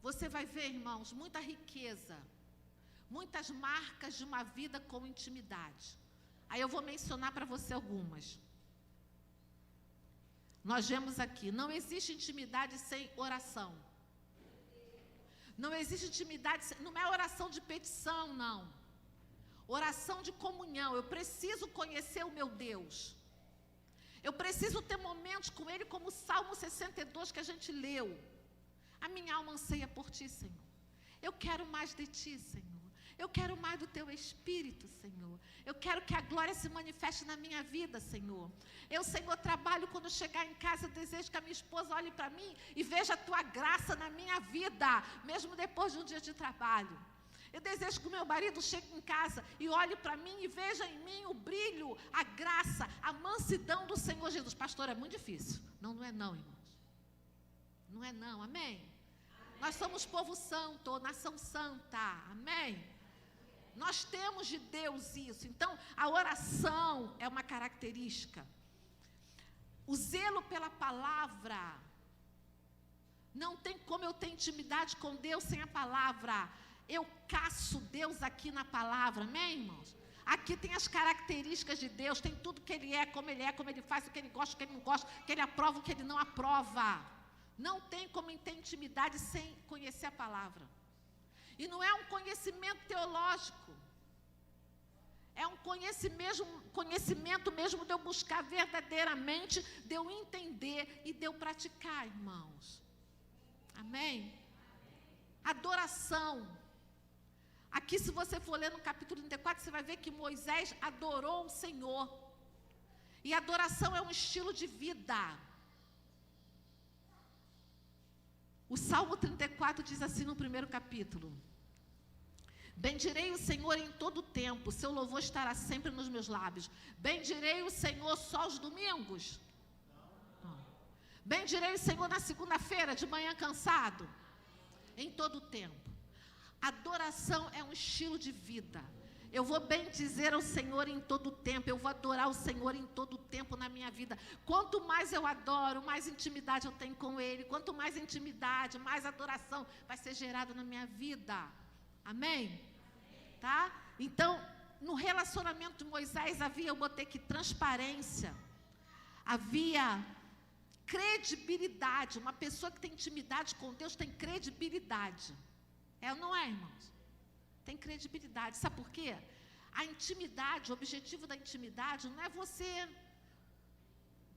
você vai ver, irmãos, muita riqueza, muitas marcas de uma vida com intimidade. Aí eu vou mencionar para você algumas. Nós vemos aqui: não existe intimidade sem oração. Não existe intimidade, não é oração de petição, não. Oração de comunhão. Eu preciso conhecer o meu Deus. Eu preciso ter momentos com Ele, como o Salmo 62 que a gente leu. A minha alma anseia por Ti, Senhor. Eu quero mais de Ti, Senhor. Eu quero mais do Teu Espírito, Senhor. Eu quero que a glória se manifeste na minha vida, Senhor. Eu, Senhor, trabalho, quando chegar em casa, desejo que a minha esposa olhe para mim e veja a Tua graça na minha vida, mesmo depois de um dia de trabalho. Eu desejo que o meu marido chegue em casa e olhe para mim e veja em mim o brilho, a graça, a mansidão do Senhor Jesus. Pastor, é muito difícil. Não, não é não, irmãos. Não é não, amém? Nós somos povo santo, nação santa, amém? Nós temos de Deus isso. Então, a oração é uma característica. O zelo pela palavra. Não tem como eu ter intimidade com Deus sem a palavra. Eu caço Deus aqui na palavra, amém, irmãos? Aqui tem as características de Deus, tem tudo que Ele é, como Ele faz, o que Ele gosta, o que Ele não gosta, o que Ele aprova, o que Ele não aprova. Não tem como ter intimidade sem conhecer a palavra. E não é um conhecimento teológico. É um conhecimento mesmo de eu buscar verdadeiramente, de eu entender e de eu praticar, irmãos. Amém? Adoração. Aqui, se você for ler no capítulo 34, você vai ver que Moisés adorou o Senhor. E adoração é um estilo de vida. O Salmo 34 diz assim no primeiro capítulo: bendirei o Senhor em todo o tempo, seu louvor estará sempre nos meus lábios. Bendirei o Senhor só aos domingos? Não. Bendirei o Senhor na segunda-feira, de manhã cansado? Em todo o tempo. Adoração é um estilo de vida. Eu vou bendizer ao Senhor em todo o tempo. Eu vou adorar o Senhor em todo o tempo na minha vida. Quanto mais eu adoro, mais intimidade eu tenho com Ele. Quanto mais intimidade, mais adoração vai ser gerada na minha vida. Amém? Tá? Então, no relacionamento de Moisés havia, eu botei aqui, transparência. Havia credibilidade. Uma pessoa que tem intimidade com Deus tem credibilidade. É ou não é, irmãos? Tem credibilidade. Sabe por quê? A intimidade, o objetivo da intimidade não é você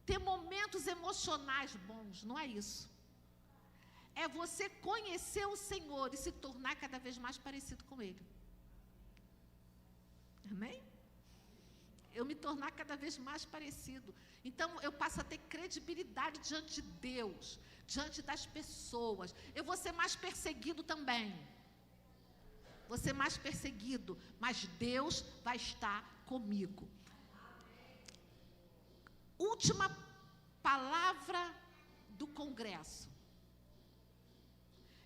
ter momentos emocionais bons, não é isso. É você conhecer o Senhor e se tornar cada vez mais parecido com Ele. Amém? Eu me tornar cada vez mais parecido. Então, eu passo a ter credibilidade diante de Deus, diante das pessoas. Eu vou ser mais perseguido também. Vou ser mais perseguido, mas Deus vai estar comigo. Última palavra do congresso.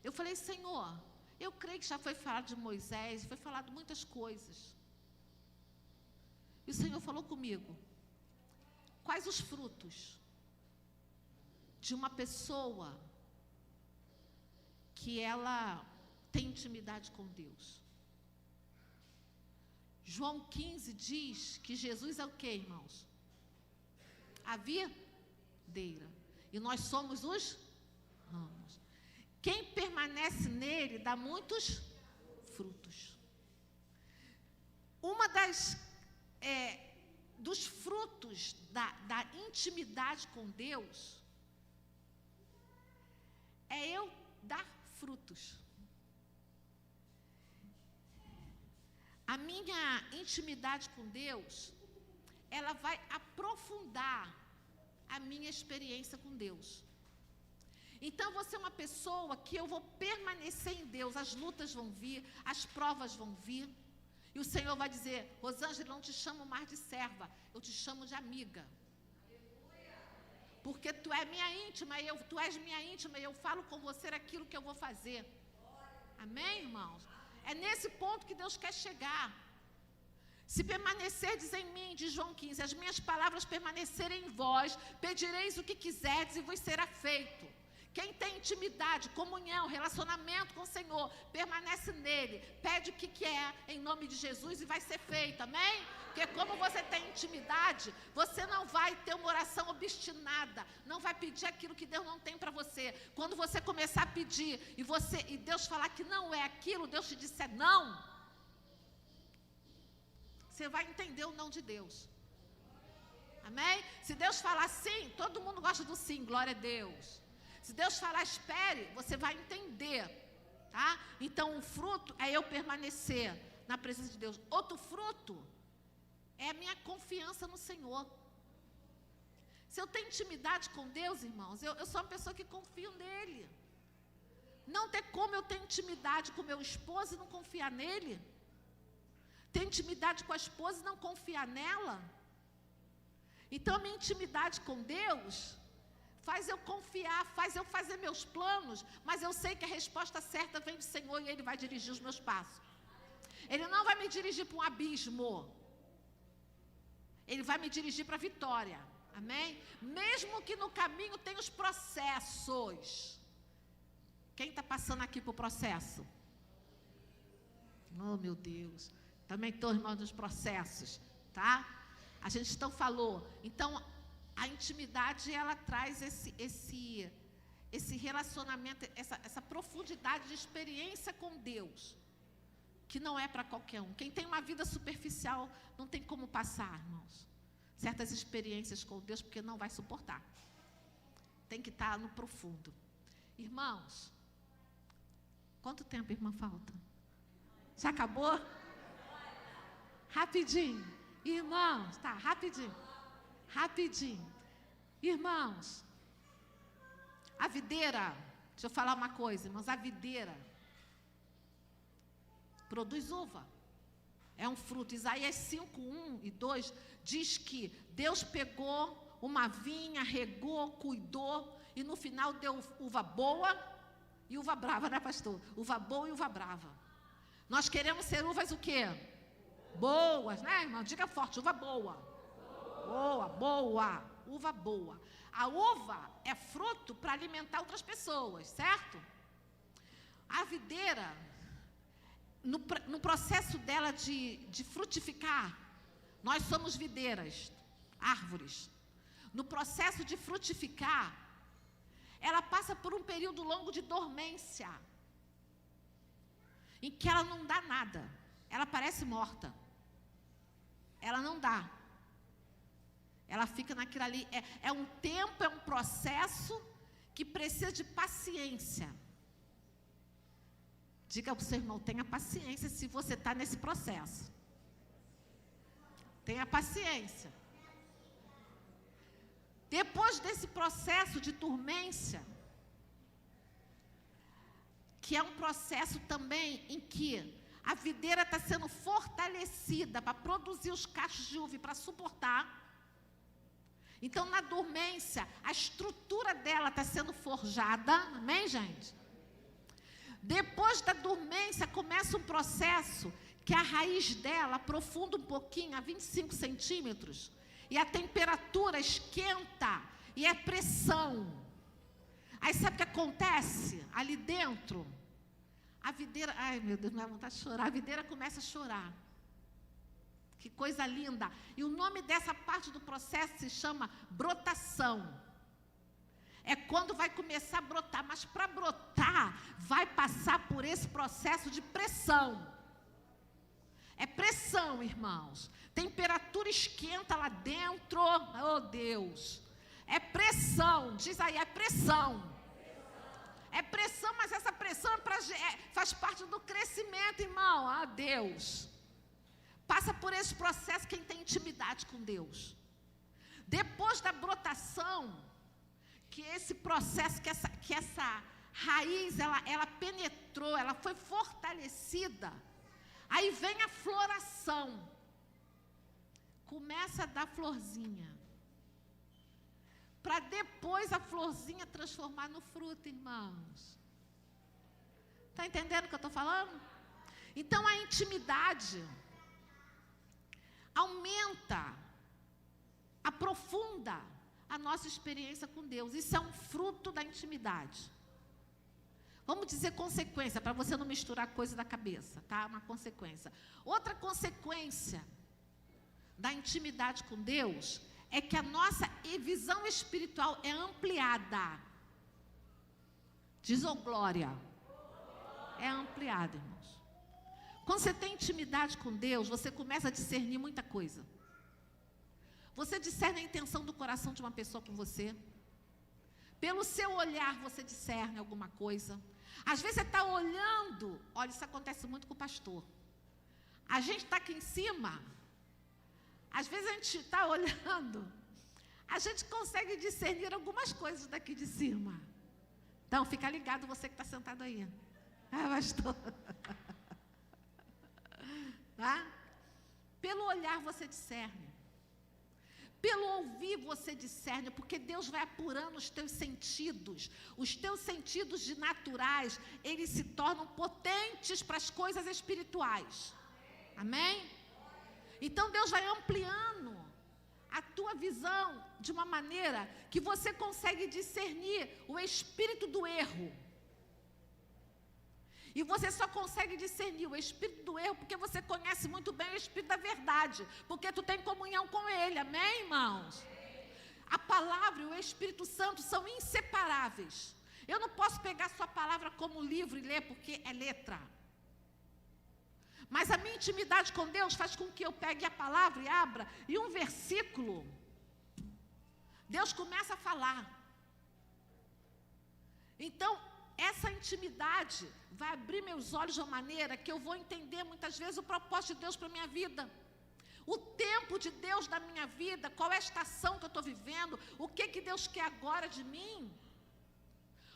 Eu falei, Senhor, eu creio que já foi falado de Moisés, foi falado muitas coisas. E o Senhor falou comigo, quais os frutos de uma pessoa que ela tem intimidade com Deus? João 15 diz que Jesus é o quê, irmãos? A videira. E nós somos os ramos. Quem permanece nele dá muitos frutos. Uma dos frutos da intimidade com Deus é eu dar frutos. A minha intimidade com Deus, ela vai aprofundar a minha experiência com Deus. Então, você é uma pessoa que eu vou permanecer em Deus, as lutas vão vir, as provas vão vir, e o Senhor vai dizer, Rosângela, não te chamo mais de serva, eu te chamo de amiga. Porque tu és minha íntima, e eu falo com você aquilo que eu vou fazer. Amém, irmãos? É nesse ponto que Deus quer chegar. Se permanecerdes em mim, diz João 15, as minhas palavras permanecerem em vós, pedireis o que quiserdes e vos será feito. Quem tem intimidade, comunhão, relacionamento com o Senhor, permanece nele, pede o que quer em nome de Jesus e vai ser feito, amém? Porque como você tem intimidade, você não vai ter uma oração obstinada, não vai pedir aquilo que Deus não tem para você. Quando você começar a pedir e Deus falar que não é aquilo, Deus te disser não, você vai entender o não de Deus. Amém? Se Deus falar sim, todo mundo gosta do sim, glória a Deus. Se Deus falar espere, você vai entender, tá? Então o fruto é eu permanecer na presença de Deus. Outro fruto é a minha confiança no Senhor. Se eu tenho intimidade com Deus, irmãos, eu sou uma pessoa que confio nele. Não tem como eu ter intimidade com meu esposo e não confiar nele. Ter intimidade com a esposa e não confiar nela. Então a minha intimidade com Deus faz eu confiar, faz eu fazer meus planos, mas eu sei que a resposta certa vem do Senhor e Ele vai dirigir os meus passos. Ele não vai me dirigir para um abismo. Ele vai me dirigir para a vitória. Amém? Mesmo que no caminho tenha os processos. Quem está passando aqui por processo? Oh, meu Deus. Também estou, irmão, dos processos, tá? A gente então falou. Então, a intimidade, ela traz esse relacionamento, essa profundidade de experiência com Deus, que não é para qualquer um. Quem tem uma vida superficial não tem como passar, irmãos, certas experiências com Deus, porque não vai suportar. Tem que estar no profundo. Irmãos, quanto tempo, irmã, falta? Já acabou? Rapidinho. Irmãos, tá, rapidinho. Rapidinho. Irmãos, a videira, deixa eu falar uma coisa, irmãos, a videira produz uva. É um fruto. Isaías 5, 1 e 2 diz que Deus pegou uma vinha, regou, cuidou e no final deu uva boa e uva brava, né, pastor? Uva boa e uva brava. Nós queremos ser uvas o quê? Boas, né, irmão? Diga forte, uva boa. Boa, boa, uva boa. A uva é fruto para alimentar outras pessoas, certo? A videira, no processo dela de frutificar, nós somos videiras, árvores. No processo de frutificar, ela passa por um período longo de dormência, em que ela não dá nada, ela parece morta, ela não dá. Ela fica naquilo ali, é um tempo, é um processo que precisa de paciência. Diga para o seu irmão, tenha paciência se você está nesse processo. Tenha paciência. Depois desse processo de dormência, que é um processo também em que a videira está sendo fortalecida para produzir os cachos de uva, para suportar. Então, na dormência, a estrutura dela está sendo forjada. Amém, gente? Depois da dormência, começa um processo que a raiz dela aprofunda um pouquinho, a 25 centímetros, e a temperatura esquenta, e é pressão. Aí sabe o que acontece ali dentro? A videira, ai meu Deus, me dá vontade de chorar, a videira começa a chorar. Que coisa linda. E o nome dessa parte do processo se chama brotação. É quando vai começar a brotar, mas para brotar, vai passar por esse processo de pressão. É pressão, irmãos. Temperatura esquenta lá dentro. Oh, Deus. É pressão. Diz aí, é pressão. É pressão, mas essa pressão faz parte do crescimento, irmão. Ah, Deus. Passa por esse processo quem tem intimidade com Deus. Depois da brotação, que esse processo, que essa raiz, ela penetrou, ela foi fortalecida. Aí vem a floração. Começa a dar florzinha. Para depois a florzinha transformar no fruto, irmãos. Está entendendo o que eu estou falando? Então a intimidade aumenta, aprofunda a nossa experiência com Deus. Isso é um fruto da intimidade. Vamos dizer consequência, para você não misturar coisa da cabeça, tá? Uma consequência. Outra consequência da intimidade com Deus é que a nossa visão espiritual é ampliada. Diz, ô glória. É ampliada, irmãos. Quando você tem intimidade com Deus, você começa a discernir muita coisa. Você discerne a intenção do coração de uma pessoa com você. Pelo seu olhar, você discerne alguma coisa. Às vezes você está olhando, olha, isso acontece muito com o pastor. A gente está aqui em cima, às vezes a gente está olhando, a gente consegue discernir algumas coisas daqui de cima. Então, fica ligado você que está sentado aí. Ah, pastor. Tá? Pelo olhar você discerne. Pelo ouvir você discerne, porque Deus vai apurando os teus sentidos. Os teus sentidos de naturais, eles se tornam potentes para as coisas espirituais. Amém? Então Deus vai ampliando a tua visão de uma maneira que você consegue discernir o espírito do erro. E você só consegue discernir o espírito do erro porque você conhece muito bem o espírito da verdade. Porque tu tem comunhão com ele, amém, irmãos? A palavra e o Espírito Santo são inseparáveis. Eu não posso pegar sua palavra como livro e ler porque é letra. Mas a minha intimidade com Deus faz com que eu pegue a palavra e abra, e um versículo, Deus começa a falar. Então, essa intimidade vai abrir meus olhos de uma maneira que eu vou entender muitas vezes o propósito de Deus para a minha vida. O tempo de Deus na minha vida, qual é a estação que eu estou vivendo, o que Deus quer agora de mim.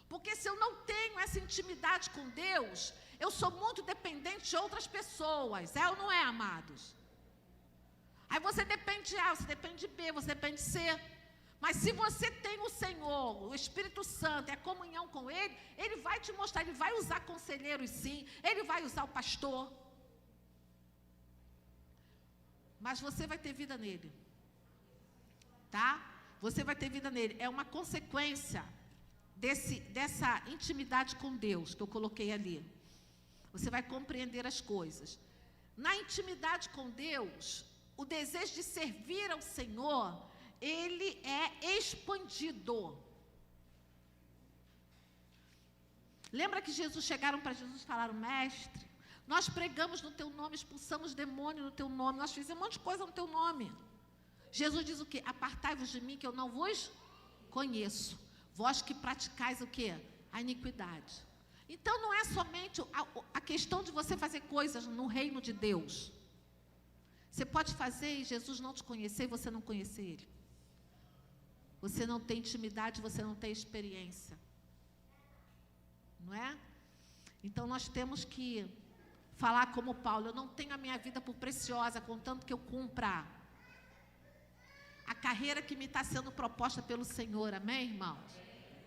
Porque se eu não tenho essa intimidade com Deus, eu sou muito dependente de outras pessoas, é ou não é, amados? Aí você depende de A, você depende de B, você depende de C. Mas se você tem o Senhor, o Espírito Santo, é a comunhão com Ele, Ele vai te mostrar, Ele vai usar conselheiros sim, Ele vai usar o pastor. Mas você vai ter vida nele. Tá? Você vai ter vida nele. É uma consequência dessa intimidade com Deus que eu coloquei ali. Você vai compreender as coisas. Na intimidade com Deus, o desejo de servir ao Senhor, ele é expandido. Lembra que chegaram para Jesus e falaram: mestre, nós pregamos no teu nome, expulsamos demônio no teu nome, nós fizemos um monte de coisa no teu nome. Jesus diz o quê? Apartai-vos de mim que eu não vos conheço. Vós que praticais o quê? A iniquidade. Então não é somente a questão de você fazer coisas no reino de Deus. Você pode fazer e Jesus não te conhecer e você não conhecer Ele. Você não tem intimidade, você não tem experiência. Não é? Então nós temos que falar como Paulo: eu não tenho a minha vida por preciosa, contanto que eu cumpra a carreira que me está sendo proposta pelo Senhor. Amém, irmãos?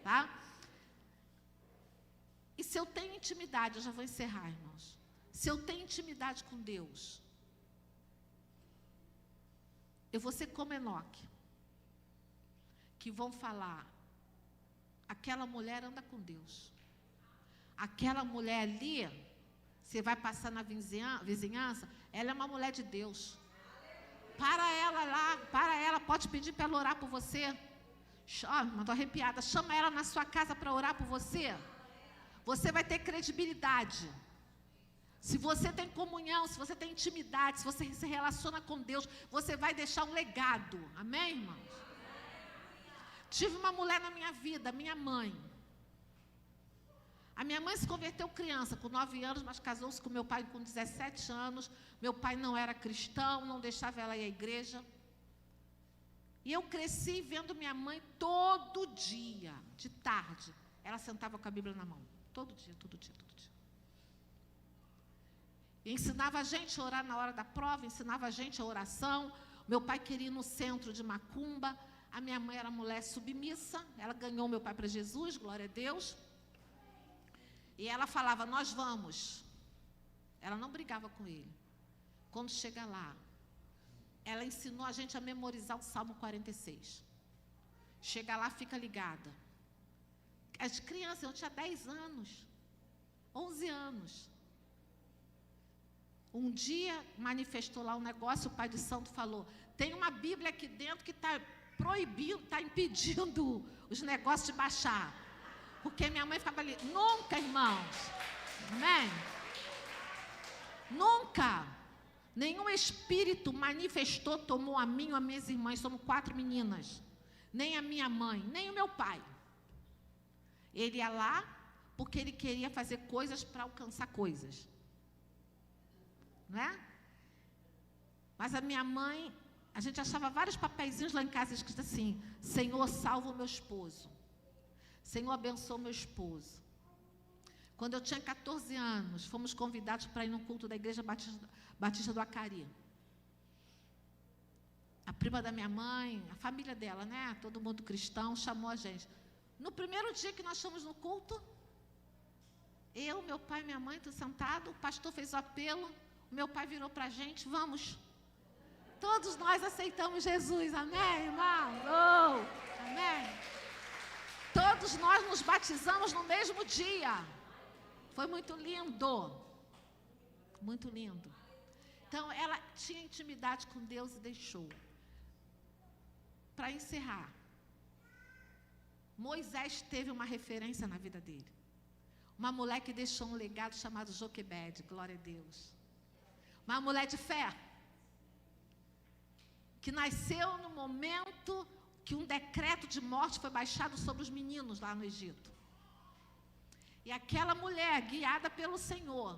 Tá? E se eu tenho intimidade, eu já vou encerrar, irmãos. Se eu tenho intimidade com Deus, eu vou ser como Enoque, que vão falar: aquela mulher anda com Deus. Aquela mulher ali, você vai passar na vizinhança, ela é uma mulher de Deus. Para ela lá, pode pedir para ela orar por você. Estou arrepiada. Chama ela na sua casa para orar por você. Você vai ter credibilidade. Se você tem comunhão, se você tem intimidade, se você se relaciona com Deus, você vai deixar um legado. Amém, irmãos? Tive uma mulher na minha vida, minha mãe. A minha mãe se converteu criança, com 9 anos, mas casou-se com meu pai com 17 anos. Meu pai não era cristão, não deixava ela ir à igreja. E eu cresci vendo minha mãe todo dia, de tarde. Ela sentava com a Bíblia na mão. Todo dia, todo dia, todo dia. E ensinava a gente a orar na hora da prova, ensinava a gente a oração. Meu pai queria ir no centro de macumba. A minha mãe era mulher submissa. Ela ganhou meu pai para Jesus, glória a Deus. E ela falava: nós vamos. Ela não brigava com ele. Quando chega lá, ela ensinou a gente a memorizar o Salmo 46. Chega lá, fica ligada. As crianças, eu tinha 10 anos, 11 anos. Um dia manifestou lá um negócio, o pai de santo falou: tem uma Bíblia aqui dentro que está proibindo, está impedindo os negócios de baixar. Porque minha mãe ficava ali. Nunca, irmãos. Amém? Nunca. Nenhum espírito manifestou, tomou a mim ou as minhas irmãs. Somos 4 meninas. Nem a minha mãe, nem o meu pai. Ele ia lá porque ele queria fazer coisas para alcançar coisas. Não é? Mas a minha mãe, a gente achava vários papeizinhos lá em casa escritos assim: Senhor, salva o meu esposo. Senhor, abençoa o meu esposo. Quando eu tinha 14 anos, fomos convidados para ir num culto da Igreja Batista do Acari. A prima da minha mãe, a família dela, né? Todo mundo cristão, chamou a gente. No primeiro dia que nós fomos no culto, eu, meu pai e minha mãe, tudo sentado, o pastor fez o apelo, o meu pai virou para a gente: vamos. Todos nós aceitamos Jesus, amém, irmão? Oh, amém. Todos nós nos batizamos no mesmo dia. Foi muito lindo. Muito lindo. Então, ela tinha intimidade com Deus e deixou. Para encerrar, Moisés teve uma referência na vida dele. Uma mulher que deixou um legado chamado Joquebede, glória a Deus. Uma mulher de fé, que nasceu no momento que um decreto de morte foi baixado sobre os meninos lá no Egito. E aquela mulher, guiada pelo Senhor,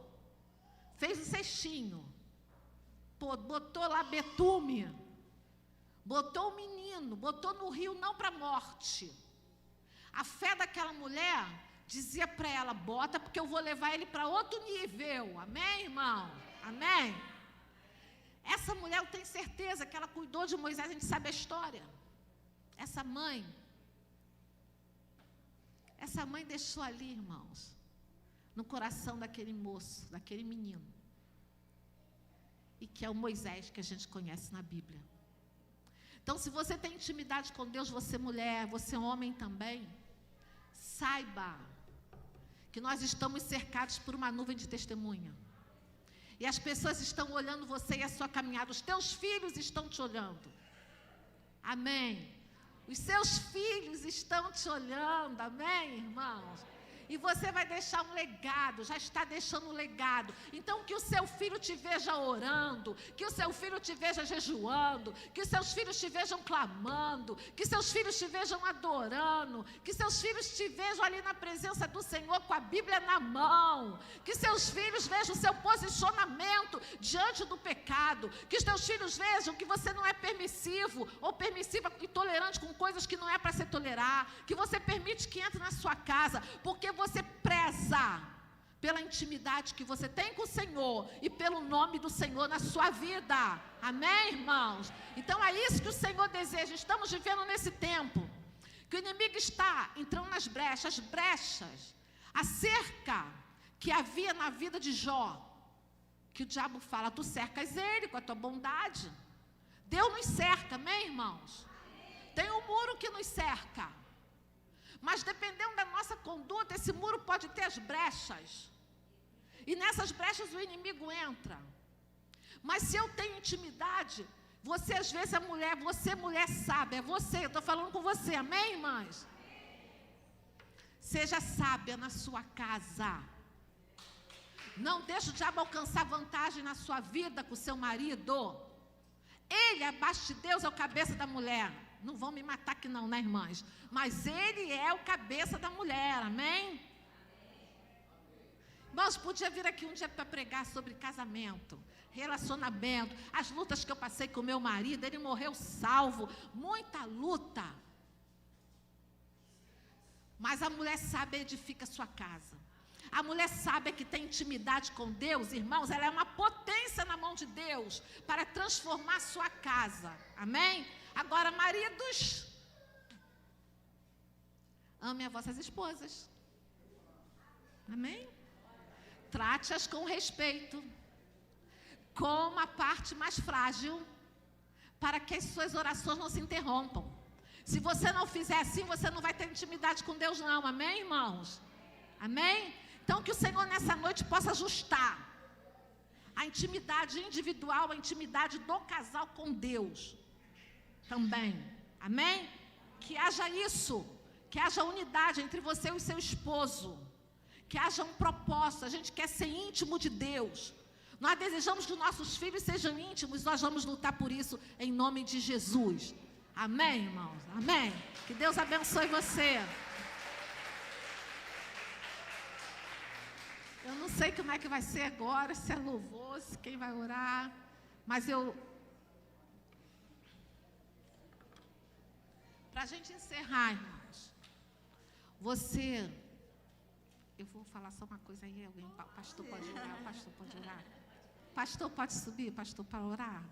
fez o cestinho, botou lá betume, botou o menino, botou no rio não para a morte. A fé daquela mulher dizia para ela: bota, porque eu vou levar ele para outro nível. Amém, irmão? Amém? Essa mulher, eu tenho certeza que ela cuidou de Moisés, a gente sabe a história. Essa mãe deixou ali, irmãos, no coração daquele moço, daquele menino, e que é o Moisés que a gente conhece na Bíblia. Então, se você tem intimidade com Deus, você mulher, você homem também, saiba que nós estamos cercados por uma nuvem de testemunha. E as pessoas estão olhando você e a sua caminhada. Os teus filhos estão te olhando. Amém. Os seus filhos estão te olhando. Amém, irmãos? E você vai deixar um legado, já está deixando um legado. Então, que o seu filho te veja orando, que o seu filho te veja jejuando, que os seus filhos te vejam clamando, que seus filhos te vejam adorando, que seus filhos te vejam ali na presença do Senhor com a Bíblia na mão, que seus filhos vejam o seu posicionamento diante do pecado, que os teus filhos vejam que você não é permissivo ou permissiva e tolerante com coisas que não é para se tolerar, que você permite que entre na sua casa, porque você preza pela intimidade que você tem com o Senhor e pelo nome do Senhor na sua vida. Amém, irmãos? Então é isso que o Senhor deseja. Estamos vivendo nesse tempo que o inimigo está entrando nas brechas, a cerca que havia na vida de Jó, que o diabo fala, tu cercas ele com a tua bondade. Deus nos cerca, amém, irmãos? Tem um muro que nos cerca, mas dependendo da nossa conduta, esse muro pode ter as brechas, e nessas brechas o inimigo entra. Mas se eu tenho intimidade, você às vezes você mulher sábia, é você, eu estou falando com você, amém, irmãs? Seja sábia na sua casa. Não deixe o diabo alcançar vantagem na sua vida com o seu marido. Ele, abaixo de Deus, é o cabeça da mulher. Não vão me matar aqui não, né, irmãs? Mas ele é o cabeça da mulher, amém? Irmãos, podia vir aqui um dia para pregar sobre casamento, relacionamento, as lutas que eu passei com o meu marido, ele morreu salvo, muita luta. Mas a mulher sábia edifica a sua casa. A mulher sábia que tem intimidade com Deus, irmãos, ela é uma potência na mão de Deus para transformar a sua casa. Amém? Agora, maridos, amem as vossas esposas. Amém? Trate-as com respeito, como a parte mais frágil, para que as suas orações não se interrompam. Se você não fizer assim, você não vai ter intimidade com Deus não, amém, irmãos? Amém? Então que o Senhor nessa noite possa ajustar a intimidade individual, a intimidade do casal com Deus também, amém? Que haja isso, que haja unidade entre você e o seu esposo, que haja um propósito. A gente quer ser íntimo de Deus, nós desejamos que os nossos filhos sejam íntimos, nós vamos lutar por isso em nome de Jesus, amém, irmãos? Amém? Que Deus abençoe você. Eu não sei como é que vai ser agora, se é louvor, se quem vai orar, mas para a gente encerrar, irmãos, eu vou falar só uma coisa aí, alguém, pastor pode orar, pastor pode orar, pastor pode subir, pastor para orar,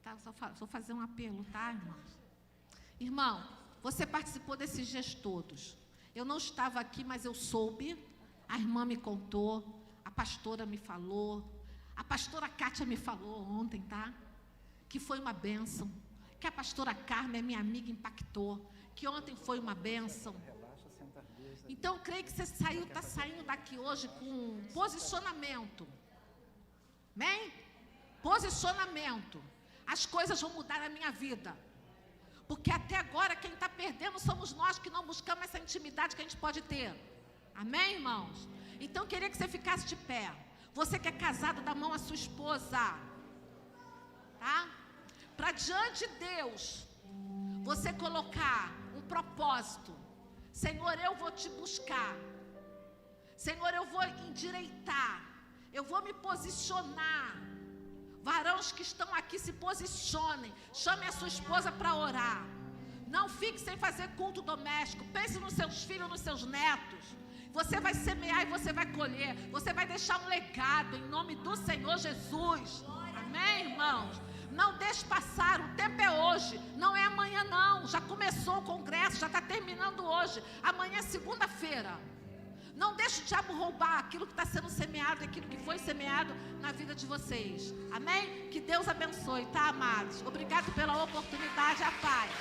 tá? Só fazer um apelo, tá, irmãos? Irmão, você participou desses dias todos, eu não estava aqui, mas eu soube. A irmã me contou, a pastora me falou, a pastora Kátia me falou ontem, tá? Que foi uma bênção, que a pastora Carmen, minha amiga, impactou, que ontem foi uma bênção. Então, eu creio que você está saindo daqui hoje com posicionamento. Amém? Posicionamento. As coisas vão mudar na minha vida. Porque até agora, quem está perdendo somos nós que não buscamos essa intimidade que a gente pode ter. Amém, irmãos? Então, queria que você ficasse de pé. Você que é casado, dá a mão à sua esposa. Tá? Para diante de Deus, você colocar um propósito. Senhor, eu vou te buscar. Senhor, eu vou endireitar. Eu vou me posicionar. Varões que estão aqui, se posicionem. Chame a sua esposa para orar. Não fique sem fazer culto doméstico. Pense nos seus filhos, nos seus netos. Você vai semear e você vai colher. Você vai deixar um legado em nome do Senhor Jesus. Amém, irmãos? Não deixe passar, o tempo é hoje. Não é amanhã não. Já começou o congresso, já está terminando hoje. Amanhã é segunda-feira. Não deixe o diabo roubar aquilo que está sendo semeado, aquilo que foi semeado na vida de vocês. Amém? Que Deus abençoe, tá, amados? Obrigado pela oportunidade, a paz.